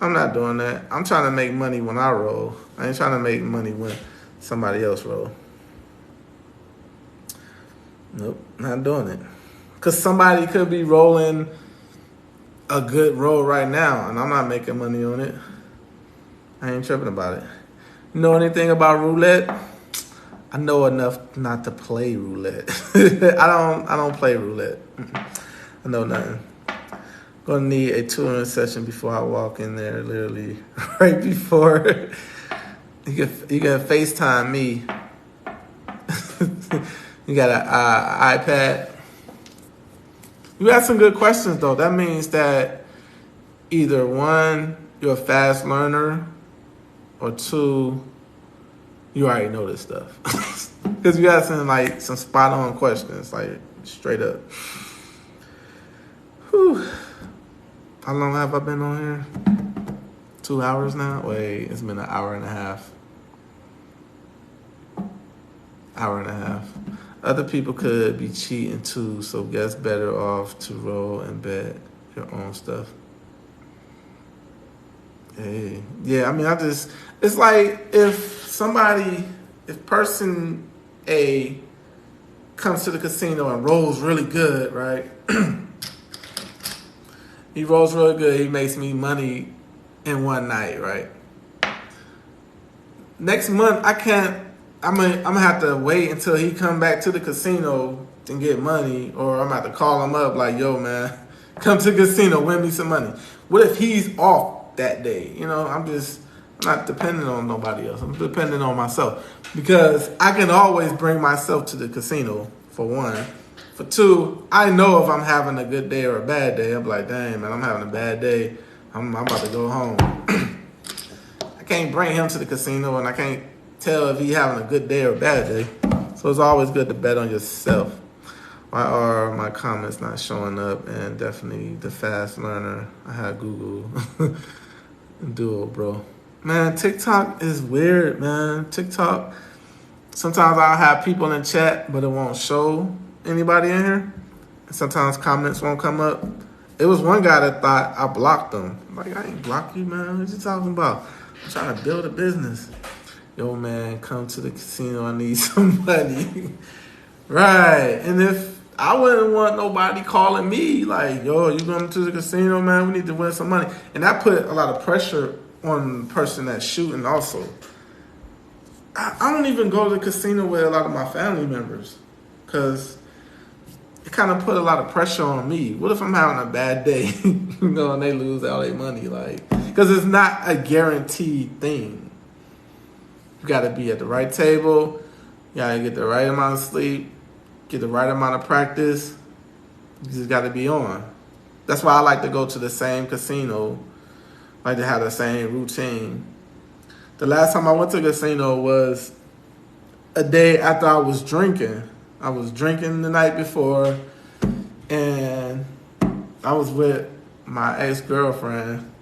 I'm not doing that. I'm trying to make money when I roll. I ain't trying to make money when somebody else roll. Nope, not doing it. Because somebody could be rolling a good roll right now, and I'm not making money on it. I ain't tripping about it. You know anything about roulette? I know enough not to play roulette. I don't play roulette. I know nothing. Gonna need a tutoring session before I walk in there, literally right before. You can FaceTime me. You got an iPad. You asked some good questions though. That means that either 1, you're a fast learner, or 2, you already know this stuff. Because you asking like some spot on questions, like straight up. Whew. How long have I been on here? 2 hours now? Wait, it's been an hour and a half. Hour and a half. Other people could be cheating too, so guess better off to roll and bet your own stuff. Hey, yeah, I mean, it's like if person A comes to the casino and rolls really good, right? He rolls really good, he makes me money in one night, right? Next month, I'm gonna have to wait until he come back to the casino and get money, or I'm gonna have to call him up like, yo, man, come to the casino, win me some money. What if he's off that day? You know, I'm not dependent on nobody else. I'm dependent on myself because I can always bring myself to the casino, for 1. For 2, I know if I'm having a good day or a bad day. I'm like, dang, man, I'm having a bad day. I'm about to go home. I can't bring him to the casino, and I can't tell if he having a good day or a bad day. So it's always good to bet on yourself. Why are my comments not showing up? And definitely the fast learner. I had Google Duo, bro. Man, TikTok is weird, man. TikTok, sometimes I'll have people in chat, but it won't show anybody in here. Sometimes comments won't come up. It was one guy that thought I blocked him. I'm like, I ain't block you, man. What you talking about? I'm trying to build a business. Yo, man, come to the casino. I need some money. Right. And if I wouldn't want nobody calling me like, yo, you going to the casino, man? We need to win some money. And that put a lot of pressure on the person that's shooting also. I don't even go to the casino with a lot of my family members because it kind of put a lot of pressure on me. What if I'm having a bad day, and they lose all their money? Like, because it's not a guaranteed thing. You got to be at the right table. You got to get the right amount of sleep, get the right amount of practice. You just got to be on. That's why I like to go to the same casino, like to have the same routine. The last time I went to a casino was a day after I was drinking. I was drinking the night before, and I was with my ex-girlfriend,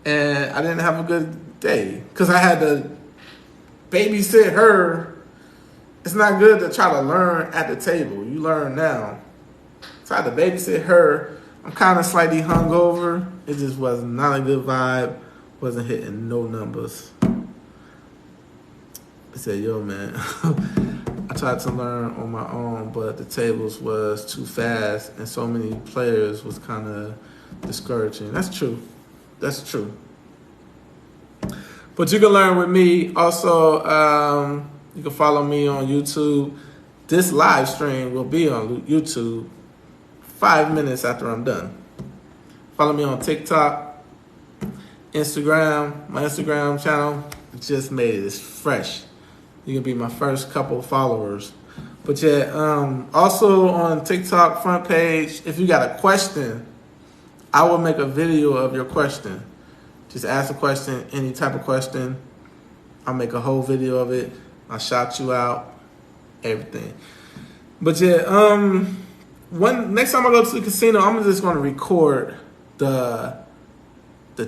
and I didn't have a good day because I had to babysit her. It's not good to try to learn at the table. You learn now. So I had to babysit her. I'm kind of slightly hungover. It just was not a good vibe. Wasn't hitting no numbers. I said, yo, man, I tried to learn on my own, but the tables was too fast and so many players was kind of discouraging. That's true. That's true. But you can learn with me. Also, you can follow me on YouTube. This live stream will be on YouTube 5 minutes after I'm done. Follow me on TikTok, Instagram. My Instagram channel just made it. It's fresh. You can be my first couple followers. But yeah, also on TikTok front page, if you got a question, I will make a video of your question. Just ask a question, any type of question. I'll make a whole video of it. I'll shout you out, everything. But yeah, next time I go to the casino, I'm just gonna record the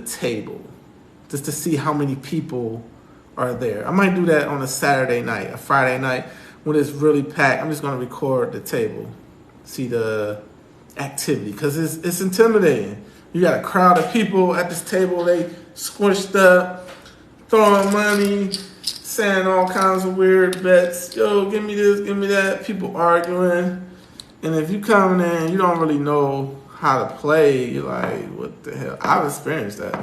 table just to see how many people are there. I might do that on a Saturday night, a Friday night when it's really packed. I'm just gonna record the table, see the activity, because it's intimidating. You got a crowd of people at this table, they squished up, throwing money, saying all kinds of weird bets. Yo, give me this, give me that. People arguing. And if you come in and you don't really know how to play, you're like, what the hell? I've experienced that.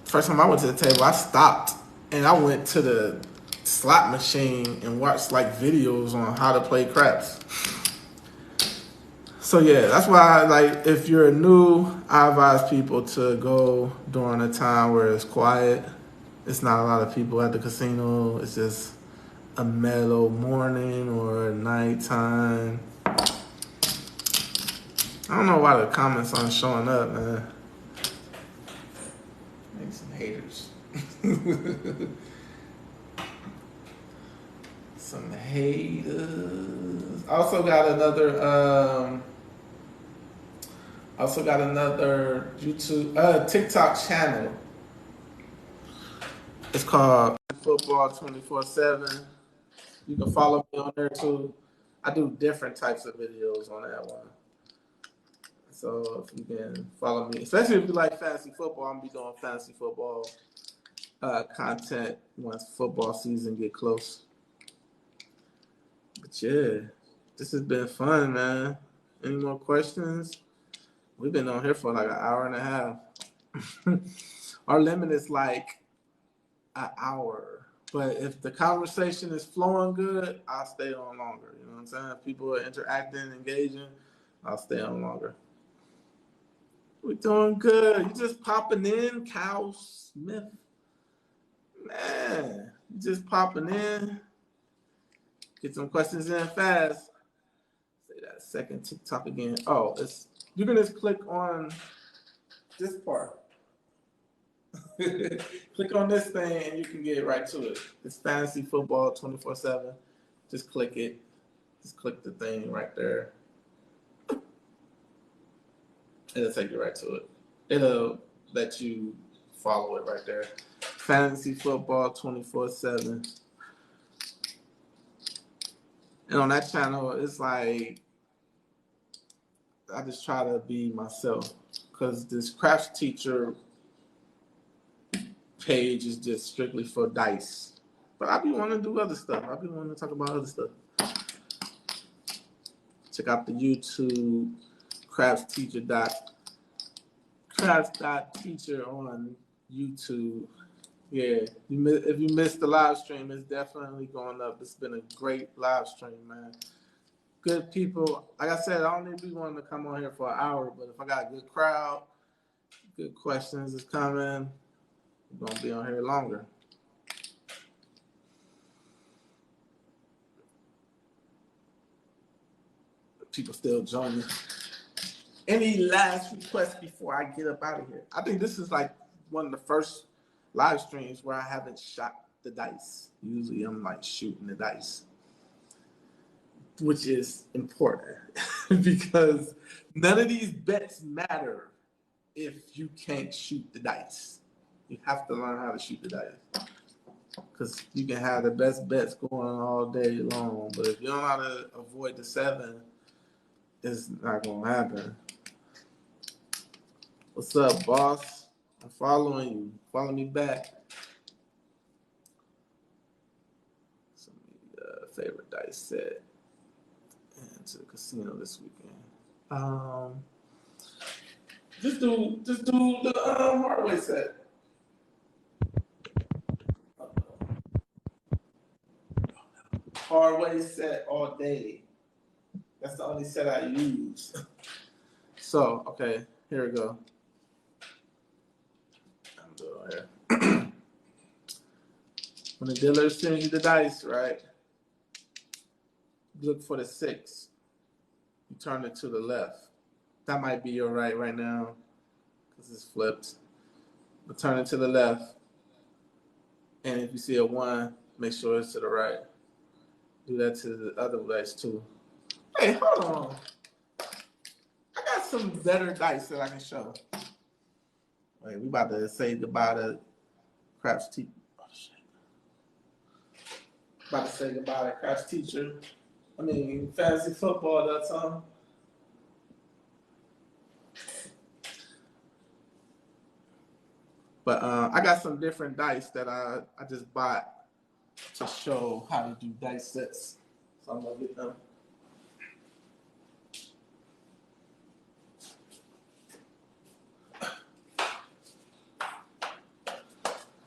First time I went to the table, I stopped and I went to the slot machine and watched like videos on how to play craps. So yeah, that's why like if you're new, I advise people to go during a time where it's quiet. It's not a lot of people at the casino. It's just a mellow morning or nighttime. I don't know why the comments aren't showing up, man. Maybe some haters. Some haters. Also got another YouTube TikTok channel. It's called Football 24/7. You can follow me on there too. I do different types of videos on that one. So if you can follow me, especially if you like fantasy football, I'm gonna be doing fantasy football content once football season get close. But yeah, this has been fun, man. Any more questions? We've been on here for like an hour and a half. Our limit is like an hour. But if the conversation is flowing good, I'll stay on longer. You know what I'm saying? If people are interacting, engaging, I'll stay on longer. We're doing good. You just popping in, Cal Smith. Man, you just popping in. Get some questions in fast. Say that second TikTok again. Oh, you can just click on this part. Click on this thing and you can get right to it. It's fantasy football 24/7. Just click it. Just click the thing right there. It'll take you right to it. It'll let you follow it right there. Fantasy football 24/7. And on that channel, it's like I just try to be myself because this craps.teacher page is just strictly for dice. But I be wanting to do other stuff. I be wanting to talk about other stuff. Check out the YouTube craps.teacher on YouTube. Yeah, if you missed the live stream, it's definitely going up. It's been a great live stream, man. Good people. Like I said, I don't need to be wanting to come on here for an hour, but if I got a good crowd, good questions is coming, we're going to be on here longer. People still joining. Any last requests before I get up out of here? I think this is like one of the first live streams where I haven't shot the dice. Usually I'm like shooting the dice, which is important because none of these bets matter if you can't shoot the dice. You have to learn how to shoot the dice because you can have the best bets going all day long, but if you don't know how to avoid the 7, it's not going to happen. What's up, boss? I'm following you. Follow me back. favorite dice set into the casino this weekend. Just do the hardware set. Hardware set all day. That's the only set I use. So, okay, here we go. I'm doing here. When the dealer sends you the dice, right? Look for the 6. You turn it to the left. That might be your right now because it's flipped. But turn it to the left. And if you see a 1, make sure it's to the right. Do that to the other dice too. Hey, hold on. I got some better dice that I can show. Wait, we about to say goodbye to craps.teacher. Oh, shit. About to say goodbye to craps.teacher. I mean, fantasy football that time. But I got some different dice that I just bought to show how to do dice sets. So I'm gonna get them.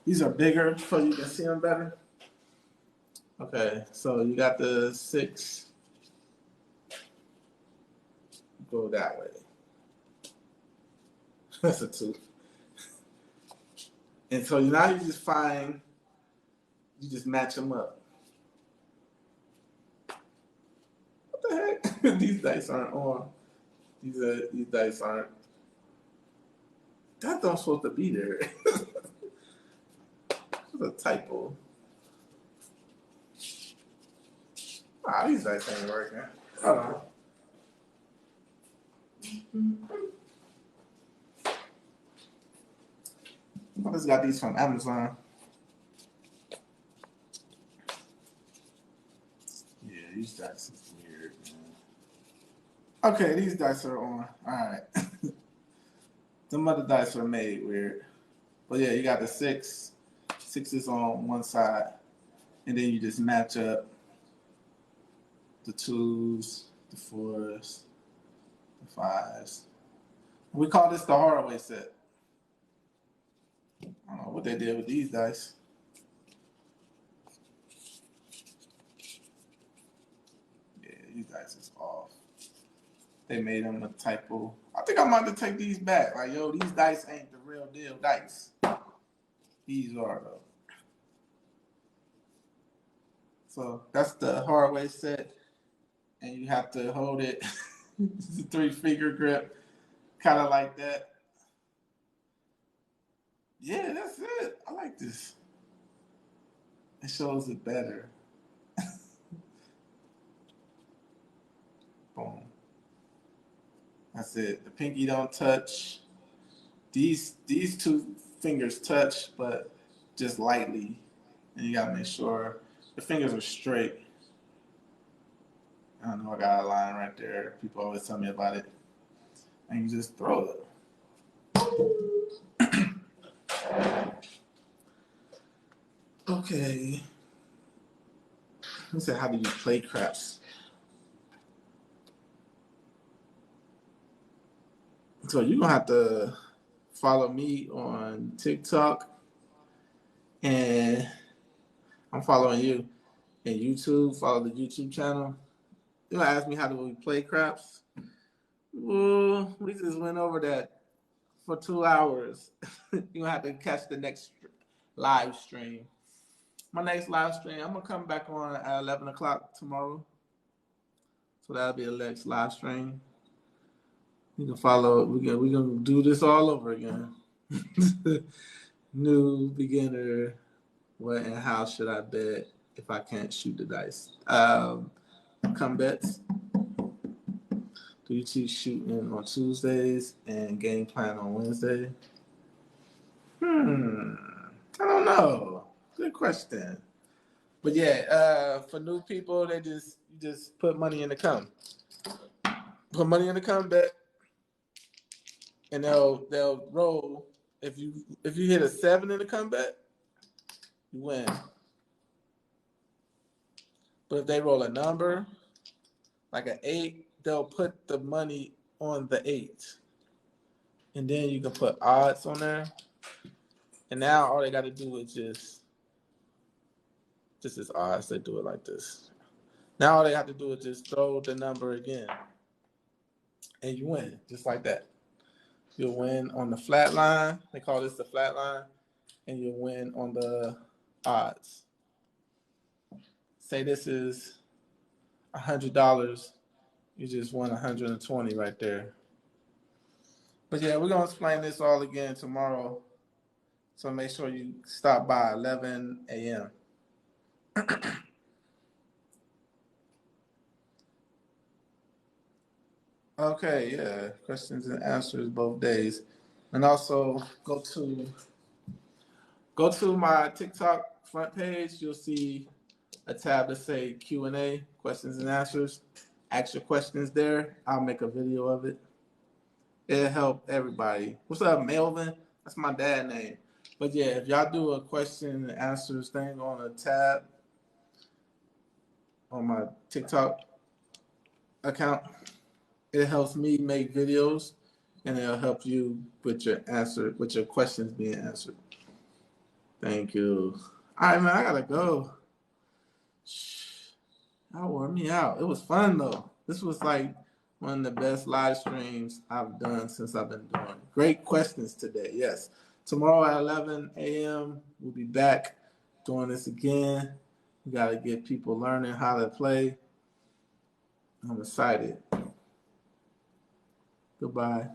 These are bigger so you can see them better. Okay, so you got the 6. Go that way. That's a 2. And so now you just match them up. What the heck? These dice aren't on. These dice aren't. That don't supposed to be there. It's a typo. Wow, these dice ain't working. Hold on. I just got these from Amazon. Yeah, these dice is weird, man. Okay, these dice are on. Alright. Some other dice are made weird. But yeah, you got the 6. 6 is on one side. And then you just match up the 2s, the 4s, the 5s. We call this the hardware set. I don't know what they did with these dice. Yeah, these dice is off. They made them a typo. I think I'm about to take these back. Like, yo, these dice ain't the real deal dice. These are though. So that's the hardware set, and you have to hold it. It's a 3-finger grip, kind of like that. Yeah, that's it. I like this. It shows it better. Boom. That's it. The pinky don't touch. These 2 fingers touch, but just lightly. And you gotta make sure the fingers are straight. I don't know, I got a line right there. People always tell me about it. And you just throw it. Okay. He said, how do you play craps? So you're gonna have to follow me on TikTok, and I'm following you. And YouTube, follow the YouTube channel. You gonna ask me how do we play craps? Well, we just went over that for 2 hours. You're gonna have to catch the next live stream. My next live stream, I'm gonna come back on at 11 o'clock tomorrow. So that'll be the next live stream. You can follow. We're gonna do this all over again. New beginner. What and how should I bet if I can't shoot the dice? Come bets. Do you choose shooting on Tuesdays and game plan on Wednesday? I don't know. Good question. But yeah, for new people, you just put money in the come. Put money in the come bet, and they'll roll. If you hit a 7 in the come bet, you win. But if they roll a number, like an 8, they'll put the money on the 8. And then you can put odds on there. And now all they got to do is just as odds, they do it like this. Now all they have to do is just throw the number again. And you win, just like that. You'll win on the flat line. They call this the flat line. And you'll win on the odds. Say this is $100. You just won 120 right there. But yeah, we're gonna explain this all again tomorrow. So make sure you stop by 11 a.m. Okay, yeah, questions and answers both days, and also go to my TikTok front page. You'll see a tab that say Q&A, questions and answers. Ask your questions there. I'll make a video of it. It'll help everybody. What's up, Melvin? That's my dad name. But yeah, if y'all do a question and answers thing on a tab on my TikTok account, it helps me make videos and it'll help you with your answer, with your questions being answered. Thank you. All right, man, I gotta go. That wore me out. It was fun though. This was like one of the best live streams I've done since I've been doing. Great questions today. Yes. Tomorrow at 11 a.m. we'll be back doing this again. We gotta get people learning how to play. I'm excited. Goodbye.